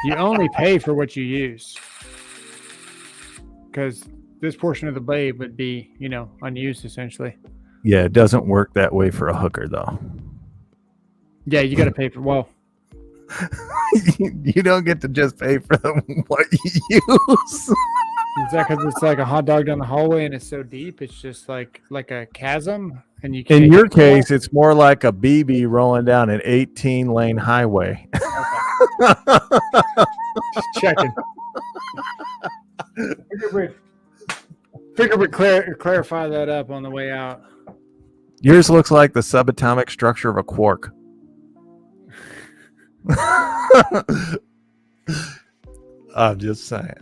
you only pay for what you use. Because this portion of the blade would be, unused essentially. Yeah, it doesn't work that way for a hooker, though. Yeah, you got to pay for. Well, you don't get to just pay for what you use. Is that because it's like a hot dog down the hallway and it's so deep? It's just like a chasm, and you can't. In your case, it's more like a BB rolling down an 18-lane highway. Just checking. Figure we'd clarify that up on the way out. Yours looks like the subatomic structure of a quark. I'm just saying.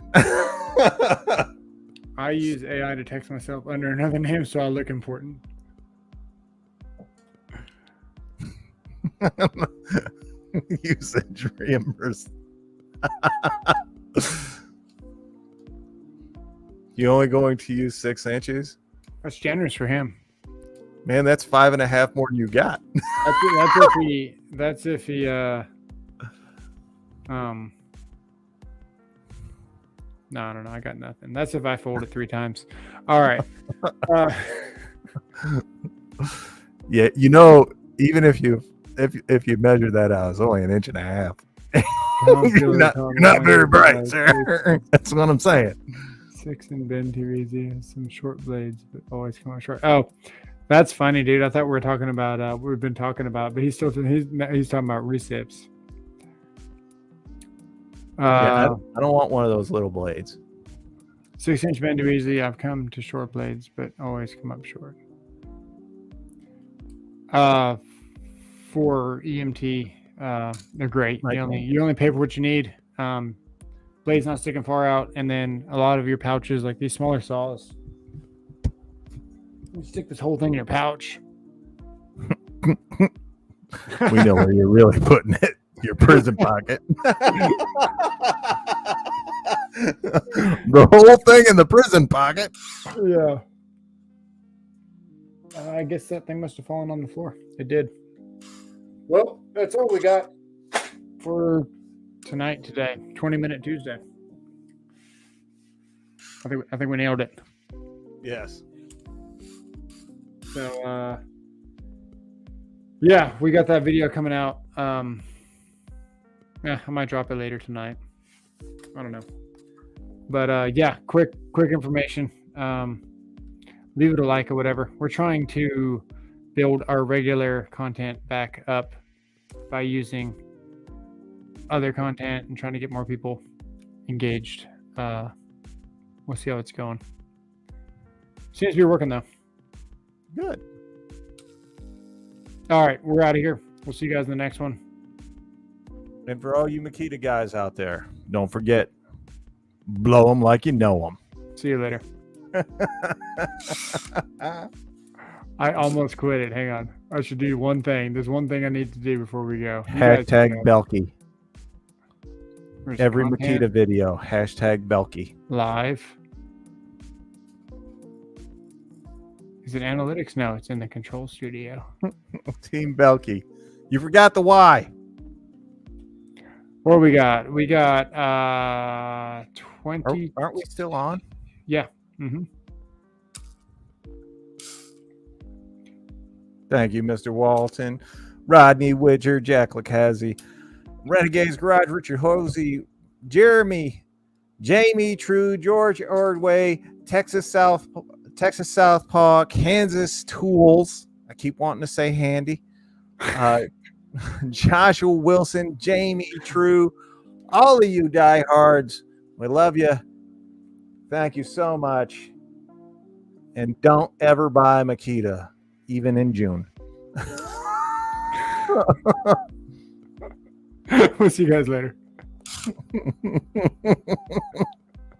I use AI to text myself under another name so I look important. Usage reimbursed. You only going to use 6 inches? That's generous for him. Man, that's 5.5 more than you got. That's if he No, I don't know. I got nothing. That's if I fold it 3 times. All right. Yeah, even if you measure that out, it's only 1.5 inches. You're not very bright, sir. That's what I'm saying. 6 and Ben TVZ has some short blades, but always come out short. Oh, that's funny, dude. I thought we were talking about we've been talking about, but he's talking about recips. I don't want one of those little blades. 6-inch Ben TVZ. I've come to short blades, but always come up short. For EMT, they're great. You only pay for what you need. Blade's not sticking far out, and then a lot of your pouches, like these smaller saws, you stick this whole thing in your pouch. We know where you're really putting it. Your prison pocket. The whole thing in the prison pocket. Yeah. I guess that thing must have fallen on the floor. It did. Well, that's all we got for today. 20-minute Tuesday. I think we nailed it. Yes. So yeah, we got that video coming out. Yeah, I might drop it later tonight. I don't know. But yeah, quick information. Leave it a like or whatever. We're trying to build our regular content back up by using other content and trying to get more people engaged. We'll see how it's going. Seems to be working though. Good. All right, we're out of here. We'll see you guys in the next one. And for all you Makita guys out there, Don't forget, blow them like you know them. See you later. I almost quit it. Hang on. I should do one thing. There's one thing I need to do before we go. Hashtag Belky. There's Every content Makita video. Hashtag Belky. live. Is it analytics? No, it's in the control studio. Team Belky. You forgot the Y. What we got? We got 20. Aren't we still on? Yeah. Mm-hmm. Thank you, Mr. Walton. Rodney Widger, Jack Lacazi, Renegades Garage, Richard Hosey, Jeremy, Jamie True, George Ordway, Texas Southpaw, Kansas Tools. I keep wanting to say handy. Joshua Wilson, Jamie True, all of you diehards. We love you. Thank you so much. And don't ever buy Makita, even in June. We'll see you guys later.